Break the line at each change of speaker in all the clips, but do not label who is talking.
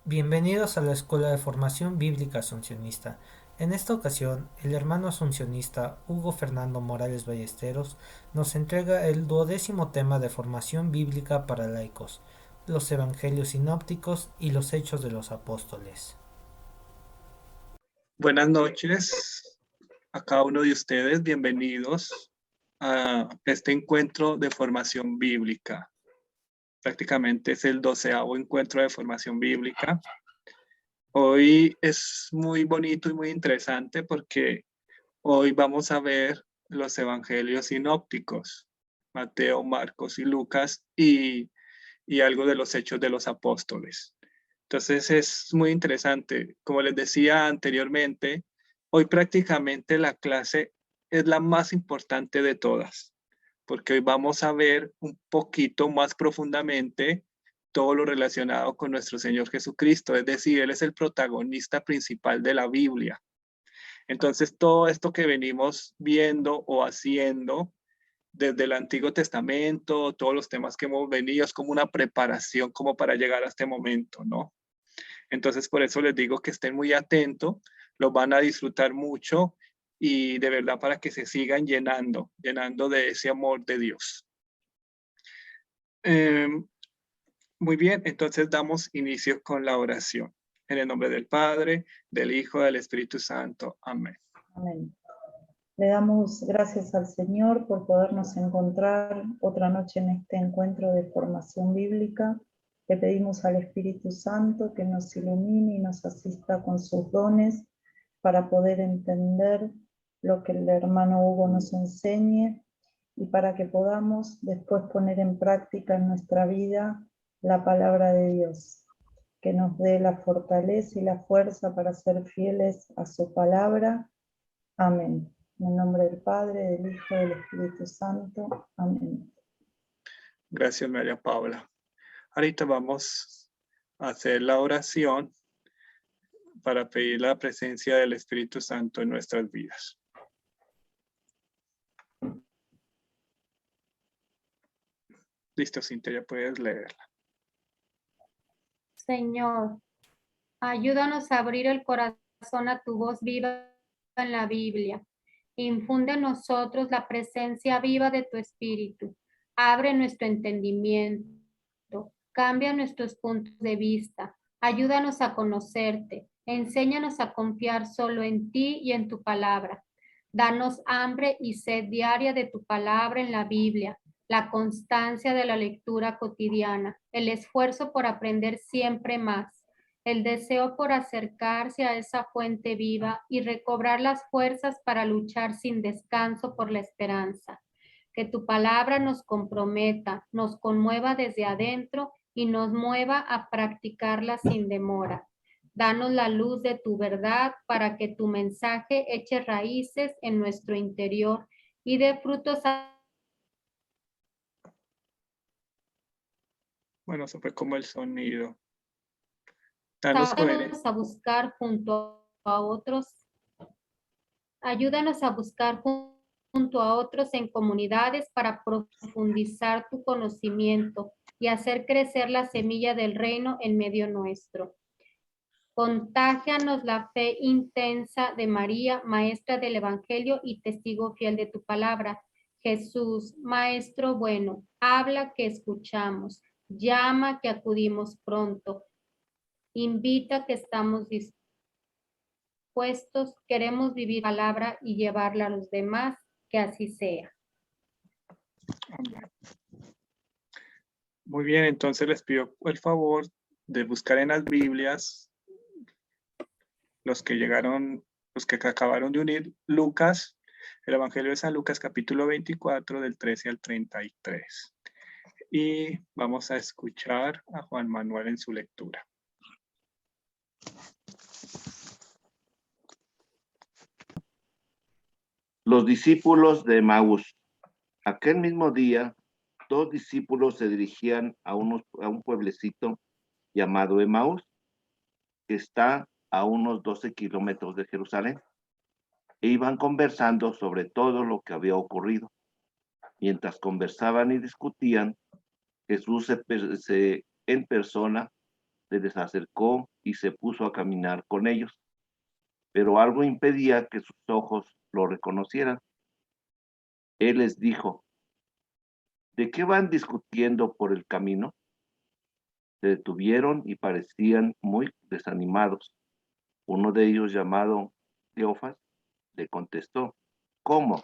Bienvenidos a la Escuela de Formación Bíblica Asuncionista. En esta ocasión, el hermano asuncionista Hugo Fernando Morales Ballesteros nos entrega el 12º tema de formación bíblica para laicos, los Evangelios sinópticos y los Hechos de los Apóstoles.
Buenas noches a cada uno de ustedes, bienvenidos a este encuentro de formación bíblica. Prácticamente es el 12º encuentro de formación bíblica. Hoy es muy bonito y muy interesante porque hoy vamos a ver los evangelios sinópticos, Mateo, Marcos y Lucas, y algo de los hechos de los apóstoles. Entonces es muy interesante. Como les decía anteriormente, hoy prácticamente la clase es la más importante de todas, porque hoy vamos a ver un poquito más profundamente todo lo relacionado con nuestro Señor Jesucristo, es decir, Él es el protagonista principal de la Biblia. Entonces, todo esto que venimos viendo o haciendo desde el Antiguo Testamento, todos los temas que hemos venido, es como una preparación como para llegar a este momento, ¿no? Entonces, por eso les digo que estén muy atentos, los van a disfrutar mucho y de verdad para que se sigan llenando de ese amor de Dios. Eh, Muy bien, entonces damos inicio con la oración. En el nombre del Padre, del Hijo, del Espíritu Santo. Amén.
Amén. Le damos gracias al Señor por podernos encontrar otra noche en este encuentro de formación bíblica. Le pedimos al Espíritu Santo que nos ilumine y nos asista con sus dones para poder entender lo que el hermano Hugo nos enseñe y para que podamos después poner en práctica en nuestra vida la palabra de Dios, que nos dé la fortaleza y la fuerza para ser fieles a su palabra. Amén. En el nombre del Padre, del Hijo y del Espíritu Santo. Amén.
Gracias, María Paula. Ahorita vamos a hacer la oración para pedir la presencia del Espíritu Santo en nuestras vidas. Listo, Cintia, ya puedes leerla.
Señor, ayúdanos a abrir el corazón a tu voz viva en la Biblia. Infunde en nosotros la presencia viva de tu Espíritu. Abre nuestro entendimiento. Cambia nuestros puntos de vista. Ayúdanos a conocerte. Enséñanos a confiar solo en ti y en tu palabra. Danos hambre y sed diaria de tu palabra en la Biblia, la constancia de la lectura cotidiana, el esfuerzo por aprender siempre más, el deseo por acercarse a esa fuente viva y recobrar las fuerzas para luchar sin descanso por la esperanza. Que tu palabra nos comprometa, nos conmueva desde adentro y nos mueva a practicarla sin demora. Danos la luz de tu verdad para que tu mensaje eche raíces en nuestro interior y dé frutos.
Bueno, eso fue como el sonido. Danos
Ayúdanos a buscar junto a otros. Ayúdanos a buscar junto a otros en comunidades para profundizar tu conocimiento y hacer crecer la semilla del reino en medio nuestro. Contágianos la fe intensa de María, maestra del Evangelio y testigo fiel de tu palabra. Jesús, maestro bueno, habla que escuchamos, llama que acudimos pronto, invita que estamos dispuestos, queremos vivir la palabra y llevarla a los demás, que así sea.
Muy bien, entonces les pido el favor de buscar en las Biblias los que llegaron, los que acabaron de unir Lucas, el Evangelio de San Lucas, capítulo 24, del 13 al 33. Y vamos a escuchar a Juan Manuel en su lectura.
Los discípulos de Emaús. Aquel mismo día, dos discípulos se dirigían a un pueblecito llamado Emaús, que está a unos 12 kilómetros de Jerusalén, e iban conversando sobre todo lo que había ocurrido. Mientras conversaban y discutían, Jesús en persona se les acercó y se puso a caminar con ellos, pero algo impedía que sus ojos lo reconocieran. Él les dijo: ¿de qué van discutiendo por el camino? Se detuvieron y parecían muy desanimados. Uno de ellos, llamado Cleofas, le contestó: ¿cómo?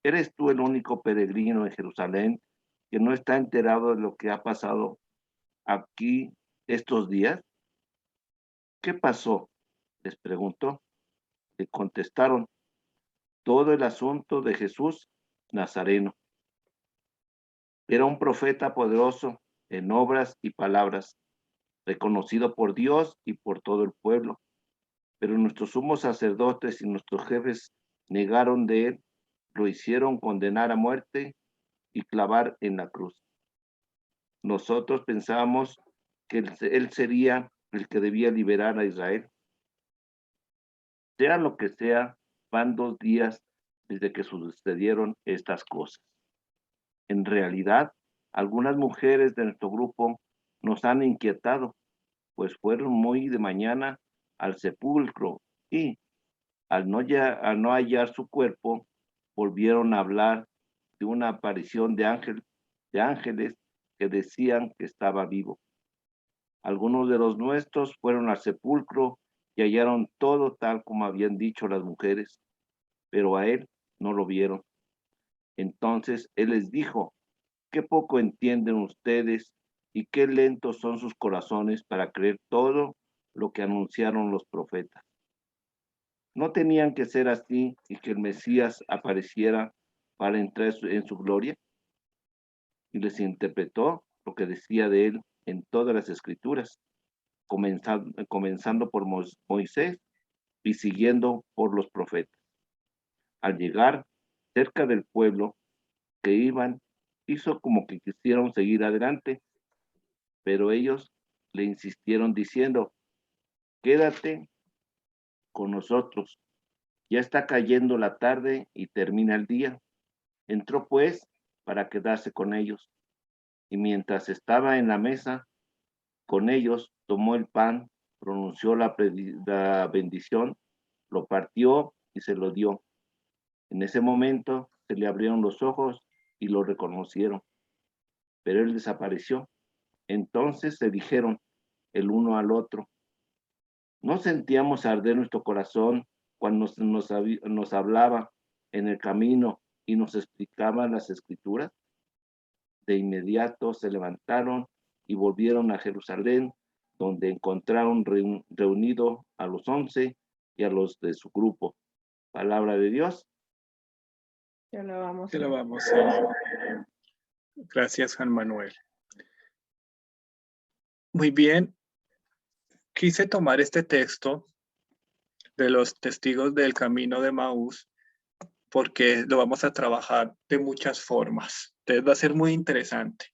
¿Eres tú el único peregrino en Jerusalén que no está enterado de lo que ha pasado aquí estos días? ¿Qué pasó?, les preguntó. Le contestaron: todo el asunto de Jesús Nazareno. Era un profeta poderoso en obras y palabras, reconocido por Dios y por todo el pueblo. Pero nuestros sumos sacerdotes y nuestros jefes negaron de él, lo hicieron condenar a muerte y clavar en la cruz. Nosotros pensábamos que él sería el que debía liberar a Israel. Sea lo que sea, van 2 días desde que sucedieron estas cosas. En realidad, algunas mujeres de nuestro grupo nos han inquietado, pues fueron muy de mañana al sepulcro y, al no hallar su cuerpo, volvieron a hablar de una aparición de ángeles que decían que estaba vivo. Algunos de los nuestros fueron al sepulcro y hallaron todo tal como habían dicho las mujeres, pero a él no lo vieron. Entonces él les dijo: qué poco entienden ustedes y qué lentos son sus corazones para creer todo lo que anunciaron los profetas. ¿No tenían que ser así y que el Mesías apareciera para entrar en su gloria? Y les interpretó lo que decía de él en todas las escrituras, comenzando por Moisés y siguiendo por los profetas. Al llegar cerca del pueblo que iban, hizo como que quisieron seguir adelante, pero ellos le insistieron diciendo: quédate con nosotros, ya está cayendo la tarde y termina el día. Entró pues para quedarse con ellos, y mientras estaba en la mesa con ellos, tomó el pan, pronunció la bendición, lo partió y se lo dio. En ese momento se le abrieron los ojos y lo reconocieron, pero él desapareció. Entonces se dijeron el uno al otro: ¿no sentíamos arder nuestro corazón cuando nos hablaba en el camino y nos explicaba las escrituras? De inmediato se levantaron y volvieron a Jerusalén, donde encontraron reunido a los 11 y a los de su grupo. Palabra de Dios.
Te alabamos.
Te alabamos, Señor. Gracias, Juan Manuel. Muy bien. Quise tomar este texto de los testigos del camino de Maús porque lo vamos a trabajar de muchas formas. Entonces va a ser muy interesante,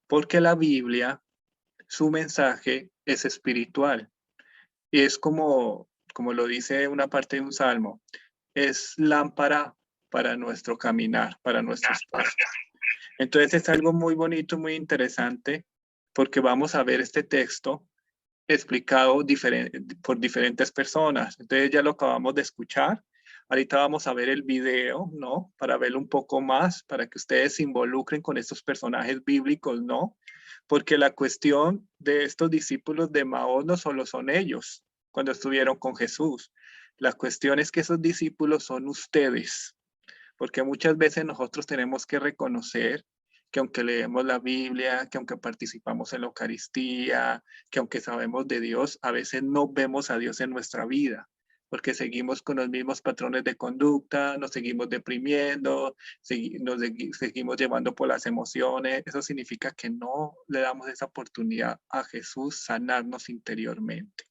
porque la Biblia, su mensaje es espiritual. Y es como lo dice una parte de un salmo, es lámpara para nuestro caminar, para nuestros pasos. Entonces es algo muy bonito, muy interesante, porque vamos a ver este texto explicado por diferentes personas. Entonces ya lo acabamos de escuchar. Ahorita vamos a ver el video, ¿no? Para verlo un poco más, para que ustedes se involucren con estos personajes bíblicos, ¿no? Porque la cuestión de estos discípulos de Maús no solo son ellos cuando estuvieron con Jesús. La cuestión es que esos discípulos son ustedes, porque muchas veces nosotros tenemos que reconocer que aunque leemos la Biblia, que aunque participamos en la Eucaristía, que aunque sabemos de Dios, a veces no vemos a Dios en nuestra vida, porque seguimos con los mismos patrones de conducta, nos seguimos deprimiendo, nos seguimos llevando por las emociones. Eso significa que no le damos esa oportunidad a Jesús sanarnos interiormente.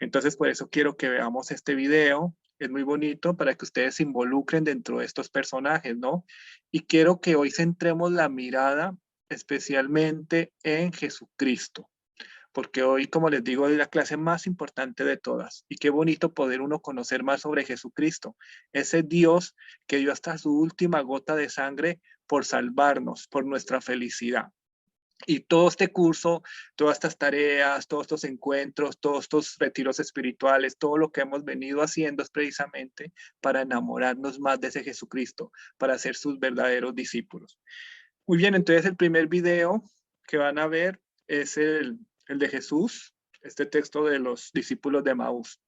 Entonces, por eso quiero que veamos este video. Es muy bonito para que ustedes se involucren dentro de estos personajes, ¿no? Y quiero que hoy centremos la mirada especialmente en Jesucristo, porque hoy, como les digo, es la clase más importante de todas. Y qué bonito poder uno conocer más sobre Jesucristo, ese Dios que dio hasta su última gota de sangre por salvarnos, por nuestra felicidad. Y todo este curso, todas estas tareas, todos estos encuentros, todos estos retiros espirituales, todo lo que hemos venido haciendo es precisamente para enamorarnos más de ese Jesucristo, para ser sus verdaderos discípulos. Muy bien, entonces el primer video que van a ver es el de Jesús, este texto de los discípulos de Emaús.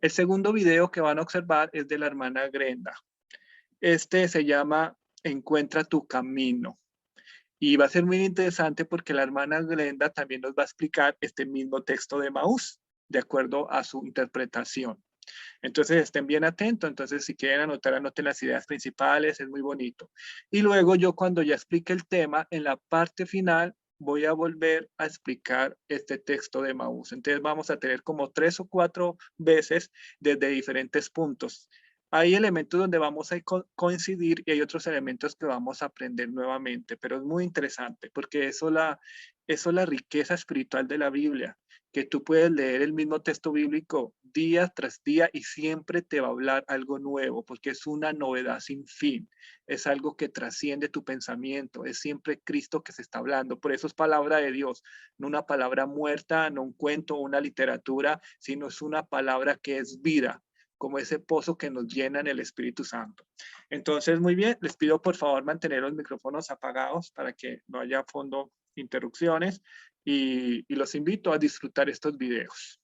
El segundo video que van a observar es de la hermana Grenda. Este se llama Encuentra tu camino. Y va a ser muy interesante porque la hermana Glenda también nos va a explicar este mismo texto de Emaús, de acuerdo a su interpretación. Entonces estén bien atentos. Entonces si quieren anotar, anoten las ideas principales, es muy bonito. Y luego yo, cuando ya explique el tema, en la parte final voy a volver a explicar este texto de Emaús. Entonces vamos a tener como 3 o 4 veces desde diferentes puntos. Hay elementos donde vamos a coincidir y hay otros elementos que vamos a aprender nuevamente, pero es muy interesante porque eso es la riqueza espiritual de la Biblia, que tú puedes leer el mismo texto bíblico día tras día y siempre te va a hablar algo nuevo, porque es una novedad sin fin, es algo que trasciende tu pensamiento, es siempre Cristo que se está hablando, por eso es palabra de Dios, no una palabra muerta, no un cuento, una literatura, sino es una palabra que es vida, como ese pozo que nos llena en el Espíritu Santo. Entonces, muy bien, les pido por favor mantener los micrófonos apagados para que no haya fondo interrupciones y los invito a disfrutar estos videos.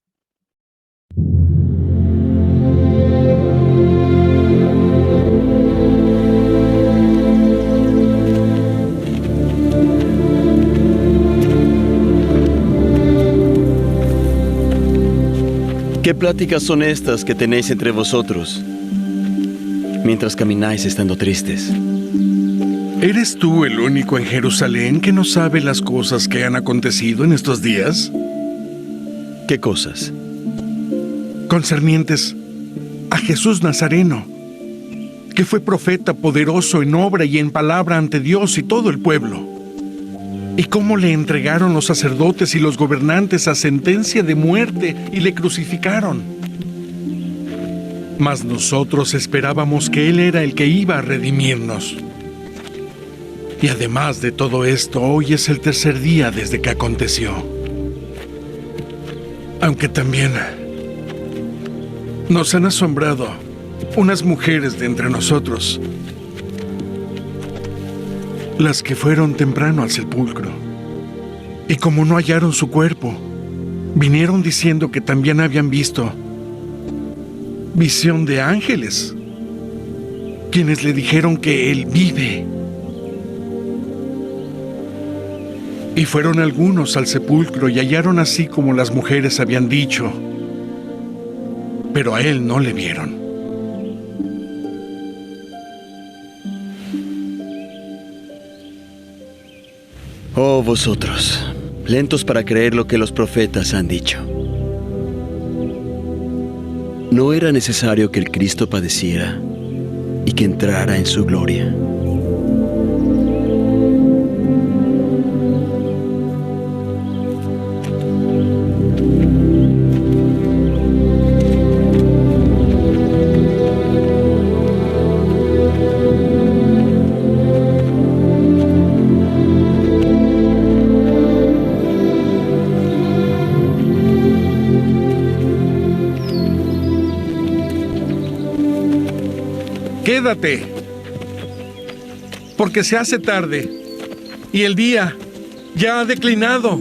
¿Qué pláticas son estas que tenéis entre vosotros mientras camináis estando tristes?
¿Eres tú el único en Jerusalén que no sabe las cosas que han acontecido en estos días?
¿Qué cosas?
Concernientes a Jesús Nazareno, que fue profeta poderoso en obra y en palabra ante Dios y todo el pueblo. Y cómo le entregaron los sacerdotes y los gobernantes a sentencia de muerte y le crucificaron. Mas nosotros esperábamos que Él era el que iba a redimirnos. Y además de todo esto, hoy es el tercer día desde que aconteció. Aunque también nos han asombrado unas mujeres de entre nosotros, las que fueron temprano al sepulcro, y como no hallaron su cuerpo, vinieron diciendo que también habían visto visión de ángeles, quienes le dijeron que Él vive. Y fueron algunos al sepulcro y hallaron así como las mujeres habían dicho, pero a Él no le vieron.
Oh vosotros, lentos para creer lo que los profetas han dicho. ¿No era necesario que el Cristo padeciera y que entrara en su gloria?
Quédate, porque se hace tarde y el día ya ha declinado.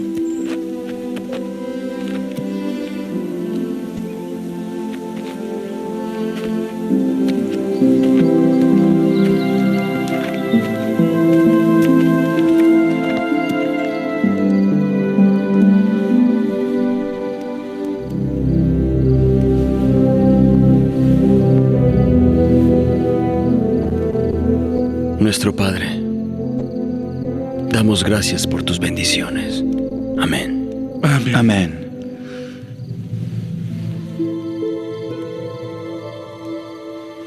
Nuestro Padre, damos gracias por tus bendiciones. Amén.
Amén.
Amén.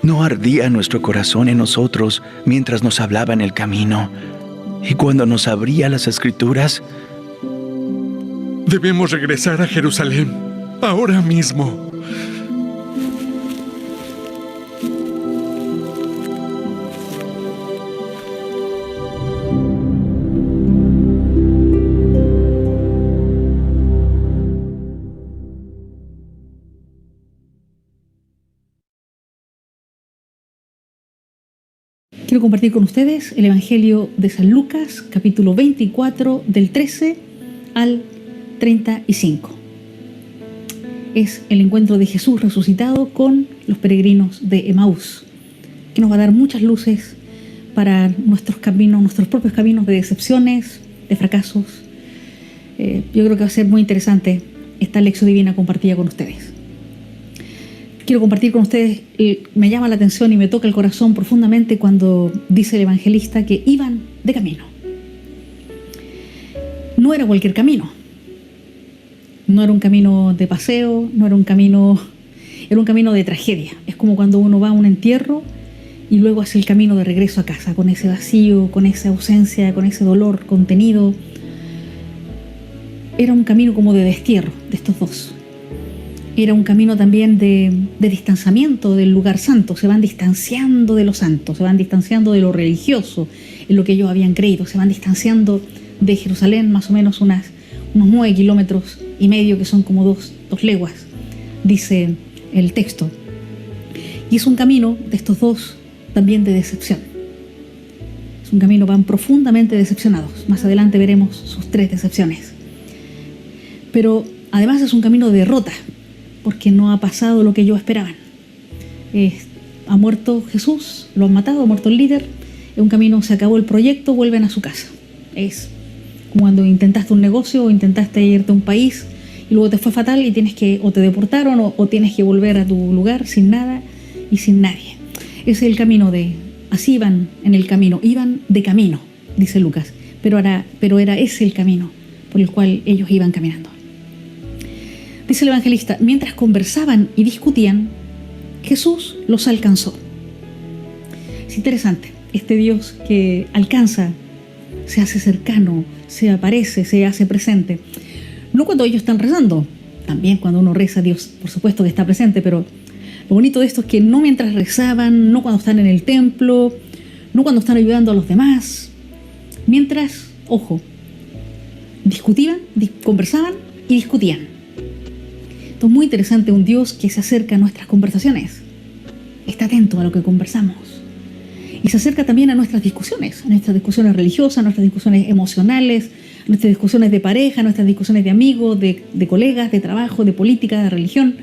¿No ardía nuestro corazón en nosotros mientras nos hablaba en el camino y cuando nos abría las Escrituras?
Debemos regresar a Jerusalén ahora mismo.
quiero compartir con ustedes el Evangelio de San Lucas, capítulo 24, del 13 al 35. Es el encuentro de Jesús resucitado con los peregrinos de Emaús, que nos va a dar muchas luces para nuestros caminos, nuestros propios caminos de decepciones, de fracasos. Yo creo que va a ser muy interesante esta lección divina compartida con ustedes. Quiero compartir con ustedes, me llama la atención y me toca el corazón profundamente cuando dice el evangelista que iban de camino. No era cualquier camino. No era un camino de paseo, no era un camino, era un camino de tragedia. Es como cuando uno va a un entierro y luego hace el camino de regreso a casa, con ese vacío, con esa ausencia, con ese dolor contenido. Era un camino como de destierro de estos dos. Era un camino también de distanciamiento del lugar santo. Se van distanciando de lo santo, se van distanciando de lo religioso, en lo que ellos habían creído. Se van distanciando de Jerusalén más o menos unos 9,5 kilómetros, que son como dos leguas, dice el texto. Y es un camino de estos dos también de decepción. Es un camino, van profundamente decepcionados. Más adelante veremos sus 3 decepciones. Pero además es un camino de derrota, porque no ha pasado lo que ellos esperaban. Ha muerto Jesús, lo han matado, ha muerto el líder. Es un camino, se acabó el proyecto, vuelven a su casa. Es como cuando intentaste un negocio o intentaste irte a un país y luego te fue fatal y tienes que, o te deportaron o tienes que volver a tu lugar sin nada y sin nadie. Ese es el camino así iban en el camino, iban de camino, dice Lucas, pero era ese el camino por el cual ellos iban caminando. Dice el evangelista, mientras conversaban y discutían, Jesús los alcanzó. Es interesante, este Dios que alcanza, se hace cercano, se aparece, se hace presente. No cuando ellos están rezando, también cuando uno reza, Dios por supuesto que está presente, pero lo bonito de esto es que no mientras rezaban, no cuando están en el templo, no cuando están ayudando a los demás, mientras, ojo, discutían, conversaban y discutían. Esto es muy interesante, un Dios que se acerca a nuestras conversaciones, está atento a lo que conversamos y se acerca también a nuestras discusiones religiosas, a nuestras discusiones emocionales, a nuestras discusiones de pareja, a nuestras discusiones de amigos, de colegas, de trabajo, de política, de religión.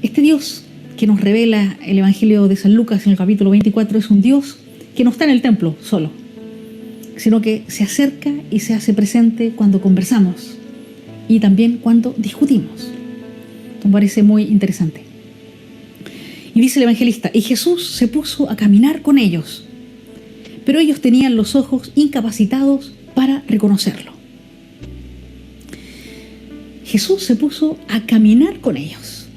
Este Dios que nos revela el Evangelio de San Lucas en el capítulo 24 es un Dios que no está en el templo solo, sino que se acerca y se hace presente cuando conversamos y también cuando discutimos. Me parece muy interesante. Y dice el evangelista, y Jesús se puso a caminar con ellos, pero ellos tenían los ojos incapacitados para reconocerlo. Jesús se puso a caminar con ellos.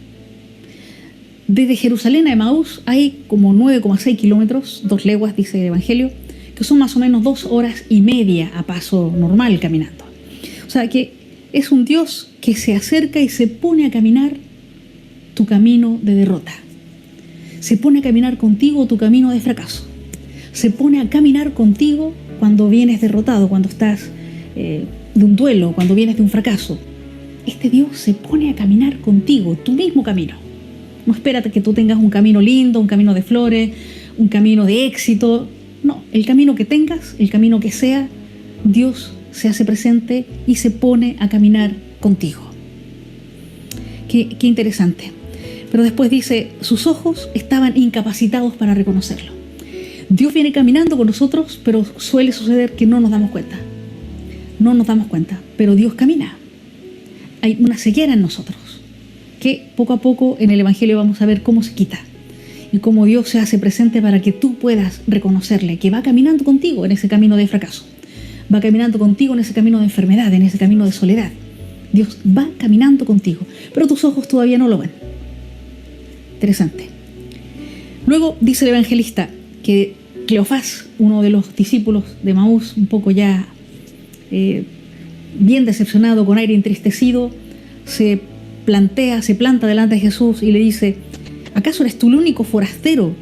Desde Jerusalén a Emaús hay como 9,6 kilómetros, 2 leguas, dice el evangelio, que son más o menos 2 horas y media a paso normal caminando. O sea que es un Dios que se acerca y se pone a caminar tu camino de derrota. Se pone a caminar contigo tu camino de fracaso. Se pone a caminar contigo cuando vienes derrotado, cuando estás de un duelo, cuando vienes de un fracaso. Este Dios se pone a caminar contigo, tu mismo camino. No espera que tú tengas un camino lindo, un camino de flores, un camino de éxito. No, el camino que tengas, el camino que sea, Dios se hace presente y se pone a caminar contigo. Qué interesante. Pero después dice, sus ojos estaban incapacitados para reconocerlo. Dios viene caminando con nosotros, pero suele suceder que no nos damos cuenta. No nos damos cuenta, pero Dios camina. Hay una ceguera en nosotros, que poco a poco en el Evangelio vamos a ver cómo se quita. Y cómo Dios se hace presente para que tú puedas reconocerle, que va caminando contigo en ese camino de fracaso. Va caminando contigo en ese camino de enfermedad, en ese camino de soledad. Dios va caminando contigo, pero tus ojos todavía no lo ven. Interesante. Luego dice el evangelista que Cleofás, uno de los discípulos de Emaús, un poco ya bien decepcionado, con aire entristecido, se planta delante de Jesús y le dice, ¿acaso eres tú el único forastero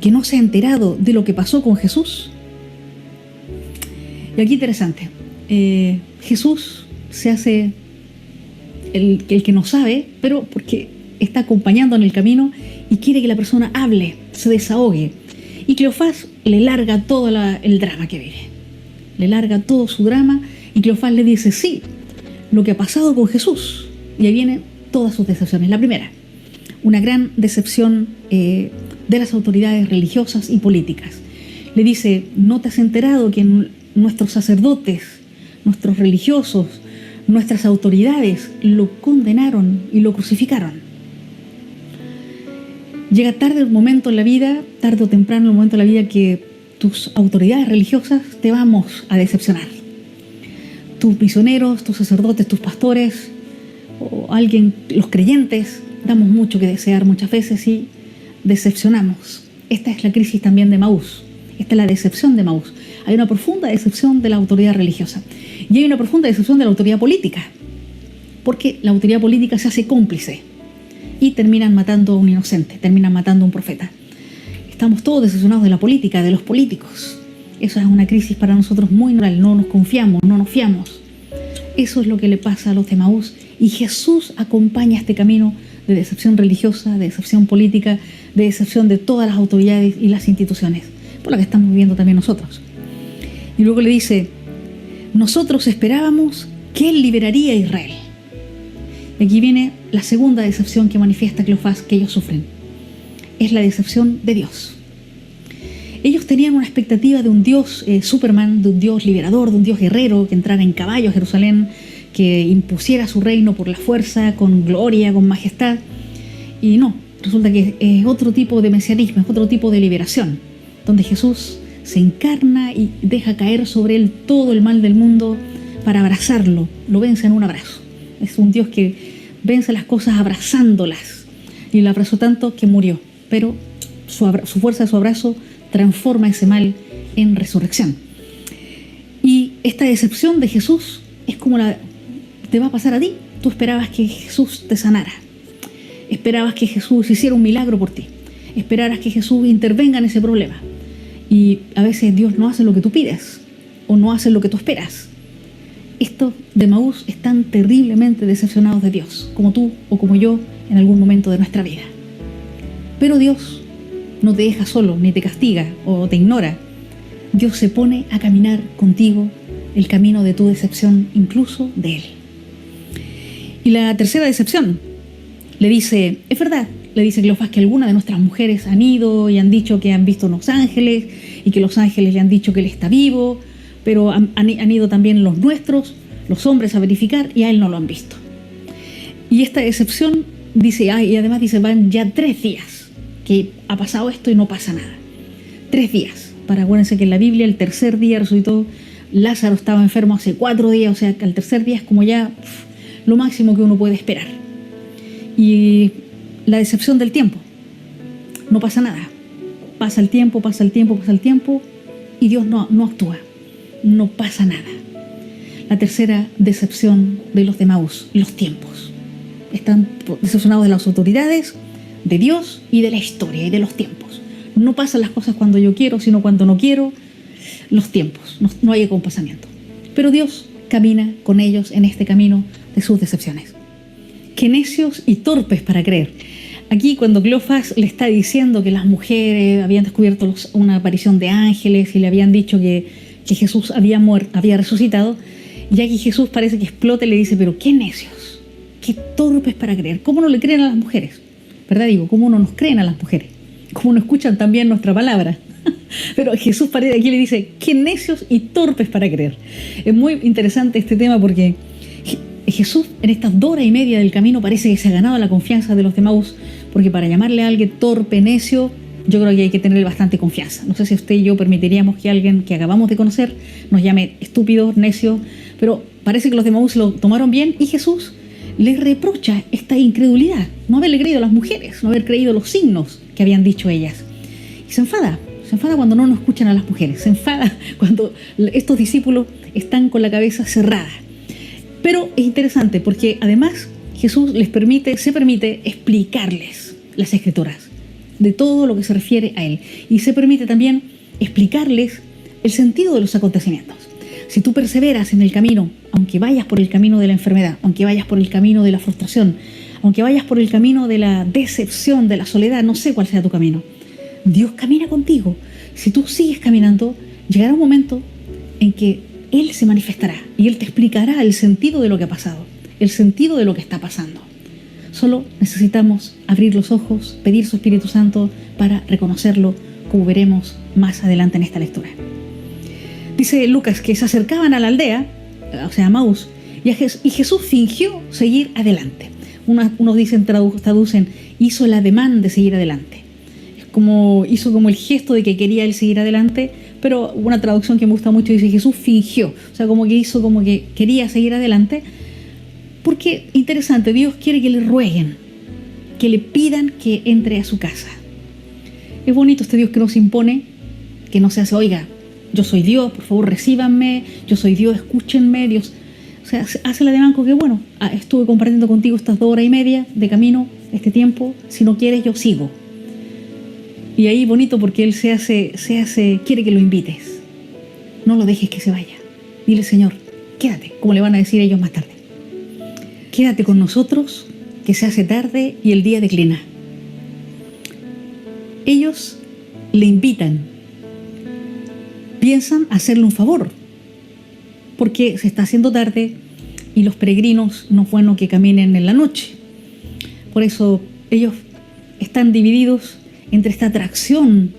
que no se ha enterado de lo que pasó con Jesús? Y aquí interesante, Jesús se hace el que no sabe, pero porque está acompañando en el camino y quiere que la persona hable, se desahogue. Y Cleofás le larga todo el drama que vive. Le larga todo su drama y Cleofás le dice, sí, lo que ha pasado con Jesús. Y ahí vienen todas sus decepciones. La primera, una gran decepción de las autoridades religiosas y políticas. Le dice, ¿no te has enterado que nuestros sacerdotes, nuestros religiosos, nuestras autoridades lo condenaron y lo crucificaron? Llega tarde el momento en la vida, tarde o temprano el momento en la vida que tus autoridades religiosas te vamos a decepcionar. Tus misioneros, tus sacerdotes, tus pastores, o alguien, los creyentes, damos mucho que desear muchas veces y decepcionamos. Esta es la crisis también de Emaús. Esta es la decepción de Emaús. Hay una profunda decepción de la autoridad religiosa. Y hay una profunda decepción de la autoridad política. Porque la autoridad política se hace cómplice. Y terminan matando a un inocente, terminan matando a un profeta. Estamos todos decepcionados de la política, de los políticos. Eso es una crisis para nosotros muy normal. No nos confiamos, no nos fiamos. Eso es lo que le pasa a los de Emaús. Y Jesús acompaña este camino de decepción religiosa, de decepción política, de decepción de todas las autoridades y las instituciones, por la que estamos viviendo también nosotros. Y luego le dice, nosotros esperábamos que Él liberaría a Israel. Y aquí viene la segunda decepción que manifiesta Cleofás que ellos sufren. Es la decepción de Dios. Ellos tenían una expectativa de un Dios Superman, de un Dios liberador, de un Dios guerrero que entrara en caballo a Jerusalén, que impusiera su reino por la fuerza, con gloria, con majestad. Y no, resulta que es otro tipo de mesianismo, es otro tipo de liberación, donde Jesús se encarna y deja caer sobre él todo el mal del mundo para abrazarlo, lo vence en un abrazo. Es un Dios que vence las cosas abrazándolas, y lo abrazó tanto que murió, pero su fuerza de su abrazo transforma ese mal en resurrección. Y esta decepción de Jesús es como te va a pasar a ti. Tú esperabas que Jesús te sanara, esperabas que Jesús hiciera un milagro por ti, esperabas que Jesús intervenga en ese problema, y a veces Dios no hace lo que tú pides o no hace lo que tú esperas. Estos de Emaús están terriblemente decepcionados de Dios, como tú o como yo en algún momento de nuestra vida. Pero Dios no te deja solo, ni te castiga o te ignora. Dios se pone a caminar contigo el camino de tu decepción, incluso de Él. Y la tercera decepción, le dice, es verdad, le dice Cleofás que algunas de nuestras mujeres han ido y han dicho que han visto unos ángeles y que los ángeles le han dicho que Él está vivo, pero han ido también los nuestros, los hombres, a verificar y a Él no lo han visto. Y esta decepción dice, y además dice, van ya 3 días que ha pasado esto y no pasa nada. 3 días. Acuérdense que en la Biblia el tercer día resucitó, Lázaro estaba enfermo hace 4 días, o sea que al tercer día es como ya lo máximo que uno puede esperar. Y la decepción del tiempo, no pasa nada. Pasa el tiempo, pasa el tiempo, pasa el tiempo y Dios no actúa, no pasa nada. La tercera decepción de los de Emaús, los tiempos. Están decepcionados de las autoridades, de Dios y de la historia y de los tiempos. No pasan las cosas cuando yo quiero, sino cuando no quiero. Los tiempos, no hay acompasamiento. Pero Dios camina con ellos en este camino de sus decepciones. Qué necios y torpes para creer. Aquí cuando Cleofás le está diciendo que las mujeres habían descubierto una aparición de ángeles y le habían dicho que Jesús había resucitado, y aquí Jesús parece que explota y le dice, pero qué necios, qué torpes para creer. ¿Cómo no le creen a las mujeres? ¿Verdad? Digo, ¿cómo no nos creen a las mujeres? ¿Cómo no escuchan también nuestra palabra? Pero Jesús parece aquí le dice, qué necios y torpes para creer. Es muy interesante este tema porque Jesús en estas 2 horas y media del camino parece que se ha ganado la confianza de los de Emaús, porque para llamarle a alguien torpe, necio, yo creo que hay que tenerle bastante confianza. No sé si usted y yo permitiríamos que alguien que acabamos de conocer nos llame estúpido, necio, pero parece que los de Emaús lo tomaron bien y Jesús les reprocha esta incredulidad, no haberle creído a las mujeres, no haber creído los signos que habían dicho ellas. Y se enfada cuando no nos escuchan a las mujeres, se enfada cuando estos discípulos están con la cabeza cerrada. Pero es interesante porque además Jesús se permite explicarles las Escrituras, de todo lo que se refiere a Él. Y se permite también explicarles el sentido de los acontecimientos. Si tú perseveras en el camino, aunque vayas por el camino de la enfermedad, aunque vayas por el camino de la frustración, aunque vayas por el camino de la decepción, de la soledad, no sé cuál sea tu camino, Dios camina contigo. Si tú sigues caminando, llegará un momento en que Él se manifestará y Él te explicará el sentido de lo que ha pasado, el sentido de lo que está pasando. Solo necesitamos abrir los ojos, pedir su Espíritu Santo para reconocerlo, como veremos más adelante en esta lectura. Dice Lucas que se acercaban a la aldea, o sea, a Emaús, y Jesús fingió seguir adelante. Unos dicen, traducen, hizo el ademán de seguir adelante. Hizo como el gesto de que quería él seguir adelante, pero una traducción que me gusta mucho dice Jesús fingió, o sea, como que hizo como que quería seguir adelante, porque, interesante, Dios quiere que le rueguen, que le pidan que entre a su casa. Es bonito este Dios que nos impone, que no se hace, oiga, yo soy Dios, por favor recíbanme, yo soy Dios, escúchenme, Dios. O sea, hace la demanda que, bueno, estuve compartiendo contigo estas 2 horas y media de camino, este tiempo, si no quieres yo sigo. Y ahí bonito porque Él quiere que lo invites. No lo dejes que se vaya. Dile, Señor, quédate, como le van a decir ellos más tarde. Quédate con nosotros, que se hace tarde y el día declina. Ellos le invitan. Piensan hacerle un favor, porque se está haciendo tarde y los peregrinos no es bueno que caminen en la noche. Por eso ellos están divididos entre esta atracción,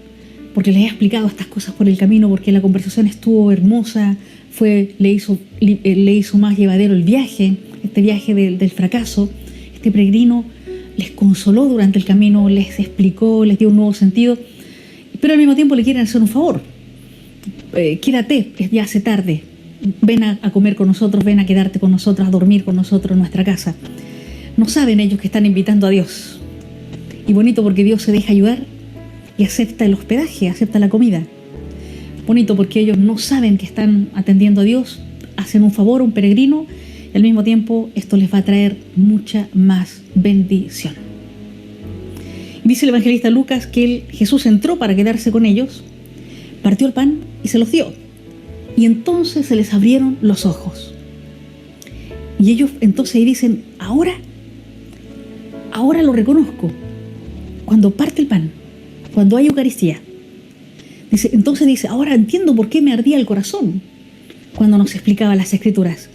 porque les he explicado estas cosas por el camino, porque la conversación estuvo hermosa, le hizo más llevadero el viaje, este viaje del fracaso. Este peregrino les consoló durante el camino, les explicó, les dio un nuevo sentido, pero al mismo tiempo le quieren hacer un favor. Quédate, ya hace tarde, ven a comer con nosotros, ven a quedarte con nosotros, a dormir con nosotros en nuestra casa. No saben ellos que están invitando a Dios. Y bonito porque Dios se deja ayudar y acepta el hospedaje, acepta la comida. Bonito porque ellos no saben que están atendiendo a Dios, hacen un favor a un peregrino y al mismo tiempo esto les va a traer mucha más bendición. Dice el evangelista Lucas que Jesús entró para quedarse con ellos, partió el pan y se los dio. Y entonces se les abrieron los ojos. Y ellos entonces ahí dicen, ahora lo reconozco. Cuando parte el pan, cuando hay Eucaristía. Entonces dice, ahora entiendo por qué me ardía el corazón cuando nos explicaba las Escrituras.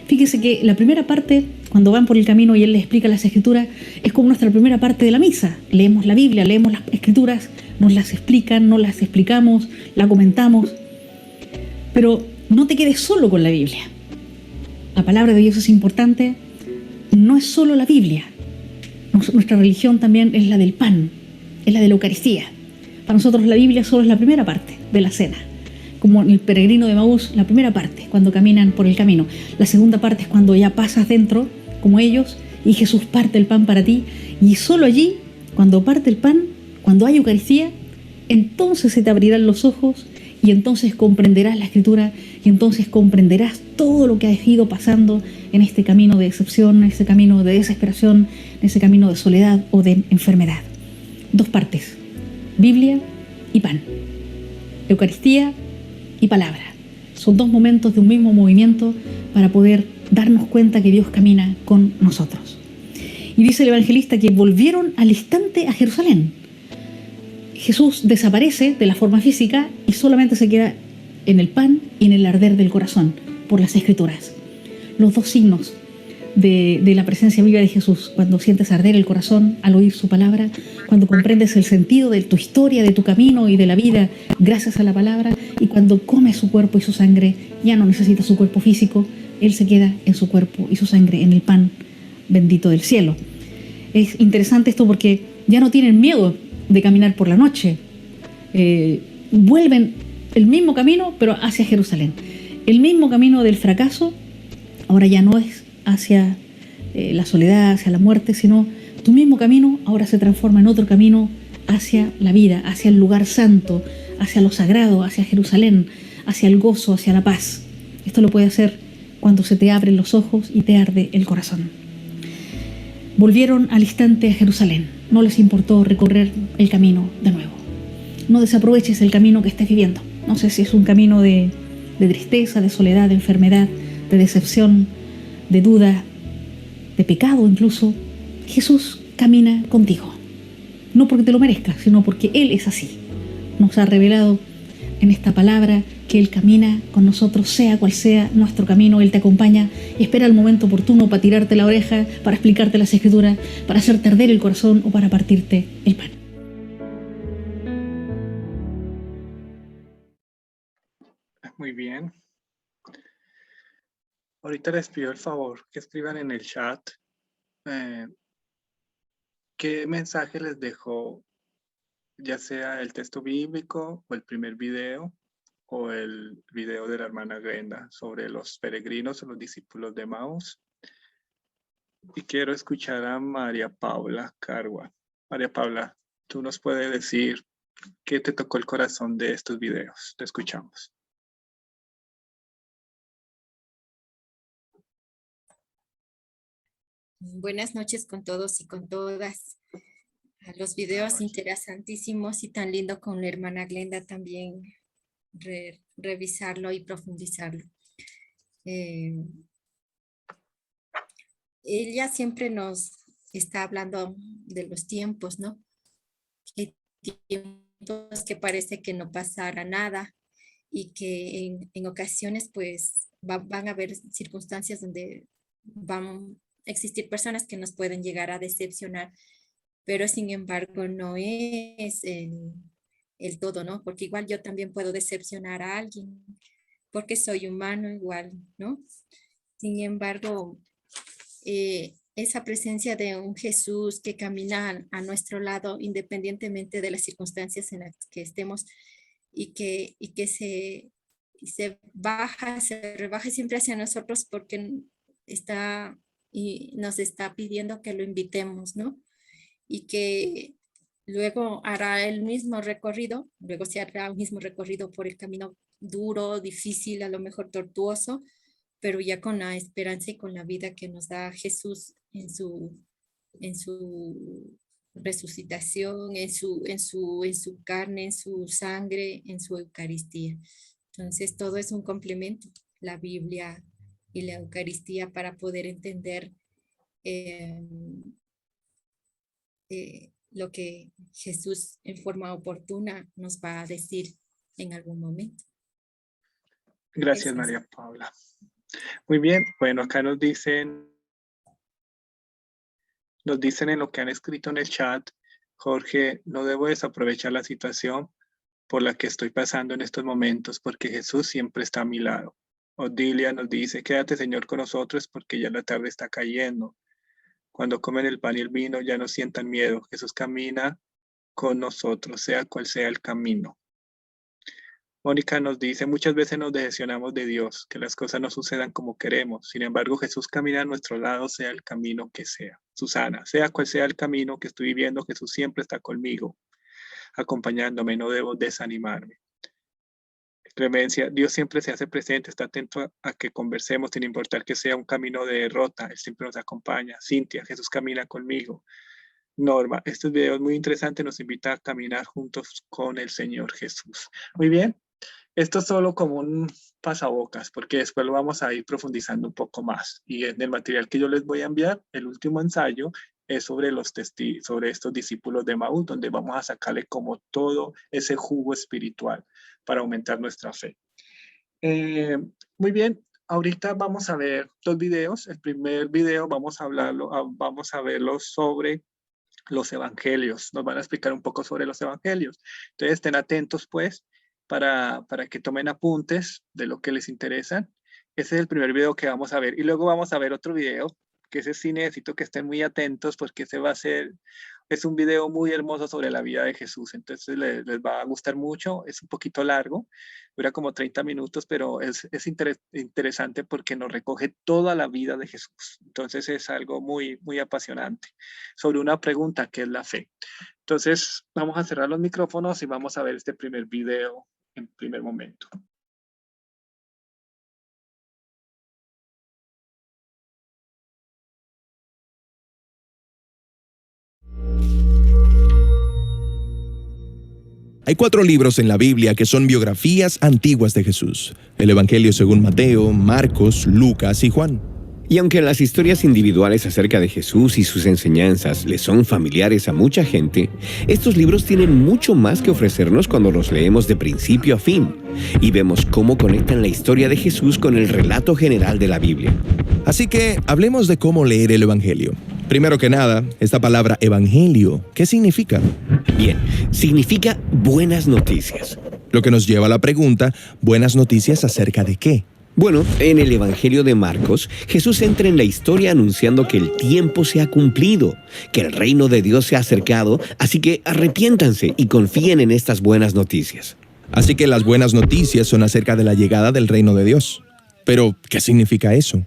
Fíjese que la primera parte, cuando van por el camino y Él les explica las Escrituras, es como nuestra primera parte de la misa. Leemos la Biblia, leemos las Escrituras, nos las explican, nos las explicamos, la comentamos. Pero no te quedes solo con la Biblia. La palabra de Dios es importante, no es solo la Biblia. Nuestra religión también es la del pan, es la de la Eucaristía. Para nosotros la Biblia solo es la primera parte de la cena. Como en el peregrino de Emaús, la primera parte, cuando caminan por el camino. La segunda parte es cuando ya pasas dentro, como ellos, y Jesús parte el pan para ti. Y solo allí, cuando parte el pan, cuando hay Eucaristía, entonces se te abrirán los ojos y entonces comprenderás la Escritura y entonces comprenderás todo lo que has ido pasando en este camino de decepción, en este camino de desesperación, en ese camino de soledad o de enfermedad. 2 partes, Biblia y pan, Eucaristía y palabra. Son 2 momentos de un mismo movimiento para poder darnos cuenta que Dios camina con nosotros. Y dice el evangelista que volvieron al instante a Jerusalén. Jesús desaparece de la forma física y solamente se queda en el pan y en el arder del corazón por las Escrituras. Los 2 signos de la presencia viva de Jesús, cuando sientes arder el corazón al oír su palabra, cuando comprendes el sentido de tu historia, de tu camino y de la vida gracias a la palabra, y cuando comes su cuerpo y su sangre, ya no necesita su cuerpo físico, Él se queda en su cuerpo y su sangre, en el pan bendito del cielo. Es interesante esto porque ya no tienen miedo de caminar por la noche. Vuelven el mismo camino, pero hacia Jerusalén. El mismo camino del fracaso, ahora ya no es hacia la soledad, hacia la muerte, sino tu mismo camino ahora se transforma en otro camino hacia la vida, hacia el lugar santo, hacia lo sagrado, hacia Jerusalén, hacia el gozo, hacia la paz. Esto lo puede hacer cuando se te abren los ojos y te arde el corazón. Volvieron al instante a Jerusalén. No les importó recorrer el camino de nuevo. No desaproveches el camino que estés viviendo. No sé si es un camino de tristeza, de soledad, de enfermedad, de decepción, de duda, de pecado incluso. Jesús camina contigo. No porque te lo merezcas, sino porque Él es así. nos ha revelado en esta palabra que Él camina con nosotros, sea cual sea nuestro camino. Él te acompaña y espera el momento oportuno para tirarte la oreja, para explicarte las escrituras, para hacerte arder el corazón o para partirte el pan.
Muy bien. Ahorita les pido el favor que escriban en el chat qué mensaje les dejó, ya sea el texto bíblico o el primer video o el video de la hermana Glenda sobre los peregrinos o los discípulos de Emaús. Y quiero escuchar a María Paula Carua. María Paula, tú nos puedes decir qué te tocó el corazón de estos videos. Te escuchamos.
Buenas noches con todos y con todas. Los videos interesantísimos y tan lindo con la hermana Glenda también revisarlo y profundizarlo. Ella siempre nos está hablando de los tiempos, ¿no? Hay tiempos que parece que no pasará nada y que en ocasiones pues van a haber circunstancias donde van existir personas que nos pueden llegar a decepcionar, pero sin embargo no es el todo, ¿no? Porque igual yo también puedo decepcionar a alguien, porque soy humano igual, ¿no? Sin embargo, esa presencia de un Jesús que camina a nuestro lado, independientemente de las circunstancias en las que estemos, y que se rebaja siempre hacia nosotros porque nos está pidiendo que lo invitemos, ¿no? Y que luego hará el mismo recorrido, luego se hará el mismo recorrido por el camino duro, difícil, a lo mejor tortuoso, pero ya con la esperanza y con la vida que nos da Jesús en su resucitación, en su carne, en su sangre, en su Eucaristía. Entonces todo es un complemento, la Biblia y la Eucaristía, para poder entender lo que Jesús en forma oportuna nos va a decir en algún momento.
Gracias, María Paula. Muy bien, bueno, acá nos dicen en lo que han escrito en el chat: Jorge, no debo desaprovechar la situación por la que estoy pasando en estos momentos, porque Jesús siempre está a mi lado. Odilia nos dice: quédate, Señor, con nosotros, porque ya la tarde está cayendo. Cuando comen el pan y el vino, ya no sientan miedo. Jesús camina con nosotros, sea cual sea el camino. Mónica nos dice: muchas veces nos decepcionamos de Dios, que las cosas no sucedan como queremos. Sin embargo, Jesús camina a nuestro lado, sea el camino que sea. Susana: sea cual sea el camino que estoy viviendo, Jesús siempre está conmigo, acompañándome, no debo desanimarme. Clemencia: Dios siempre se hace presente, está atento a que conversemos, sin importar que sea un camino de derrota, Él siempre nos acompaña. Cintia: Jesús camina conmigo. Norma: estos videos muy interesantes, nos invita a caminar juntos con el Señor Jesús. Muy bien, esto es solo como un pasabocas, porque después lo vamos a ir profundizando un poco más. Y en el material que yo les voy a enviar, el último ensayo es sobre sobre estos discípulos de Emaús, donde vamos a sacarle como todo ese jugo espiritual para aumentar nuestra fe. Muy bien, ahorita vamos a ver dos videos. El primer video vamos a verlo sobre los evangelios. Nos van a explicar un poco sobre los evangelios. Entonces estén atentos pues para que tomen apuntes de lo que les interesa. Ese es el primer video que vamos a ver. Y luego vamos a ver otro video, que ese sí necesito que estén muy atentos, porque es un video muy hermoso sobre la vida de Jesús. Entonces les va a gustar mucho. Es un poquito largo, dura como 30 minutos, pero es interesante porque nos recoge toda la vida de Jesús. Entonces es algo muy, muy apasionante sobre una pregunta que es la fe. Entonces vamos a cerrar los micrófonos y vamos a ver este primer video en primer momento.
Hay 4 libros en la Biblia que son biografías antiguas de Jesús: el Evangelio según Mateo, Marcos, Lucas y Juan.
Y aunque las historias individuales acerca de Jesús y sus enseñanzas le son familiares a mucha gente, estos libros tienen mucho más que ofrecernos cuando los leemos de principio a fin y vemos cómo conectan la historia de Jesús con el relato general de la Biblia.
Así que hablemos de cómo leer el Evangelio. Primero que nada, esta palabra evangelio, ¿qué significa?
Bien, significa buenas noticias.
Lo que nos lleva a la pregunta, ¿buenas noticias acerca de qué?
Bueno, en el Evangelio de Marcos, Jesús entra en la historia anunciando que el tiempo se ha cumplido, que el reino de Dios se ha acercado, así que arrepiéntanse y confíen en estas buenas noticias.
Así que las buenas noticias son acerca de la llegada del reino de Dios. Pero, ¿qué significa eso?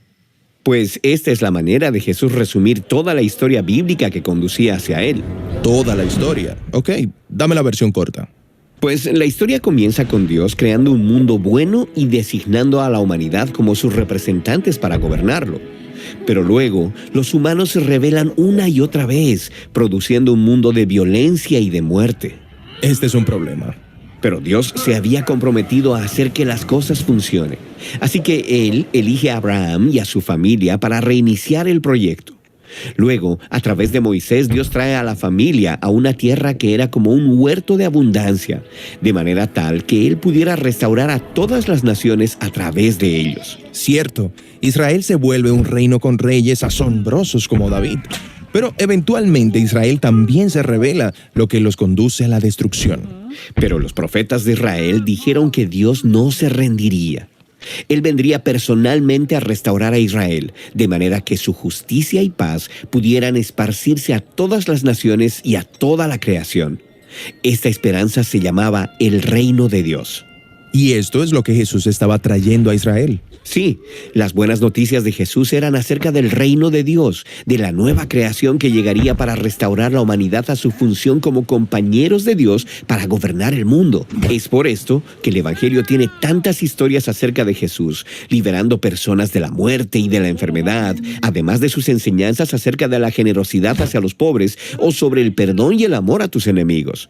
Pues esta es la manera de Jesús resumir toda la historia bíblica que conducía hacia él.
Toda la historia. Ok, dame la versión corta.
Pues la historia comienza con Dios creando un mundo bueno y designando a la humanidad como sus representantes para gobernarlo. Pero luego, los humanos se rebelan una y otra vez, produciendo un mundo de violencia y de muerte.
Este es un problema.
Pero Dios se había comprometido a hacer que las cosas funcionen. Así que Él elige a Abraham y a su familia para reiniciar el proyecto. Luego, a través de Moisés, Dios trae a la familia a una tierra que era como un huerto de abundancia, de manera tal que Él pudiera restaurar a todas las naciones a través de ellos.
Cierto, Israel se vuelve un reino con reyes asombrosos como David. Pero eventualmente Israel también se rebela, lo que los conduce a la destrucción.
Pero los profetas de Israel dijeron que Dios no se rendiría. Él vendría personalmente a restaurar a Israel, de manera que su justicia y paz pudieran esparcirse a todas las naciones y a toda la creación. Esta esperanza se llamaba el reino de Dios.
Y esto es lo que Jesús estaba trayendo a Israel.
Sí, las buenas noticias de Jesús eran acerca del reino de Dios, de la nueva creación que llegaría para restaurar la humanidad a su función como compañeros de Dios para gobernar el mundo. Es por esto que el Evangelio tiene tantas historias acerca de Jesús, liberando personas de la muerte y de la enfermedad, además de sus enseñanzas acerca de la generosidad hacia los pobres o sobre el perdón y el amor a tus enemigos.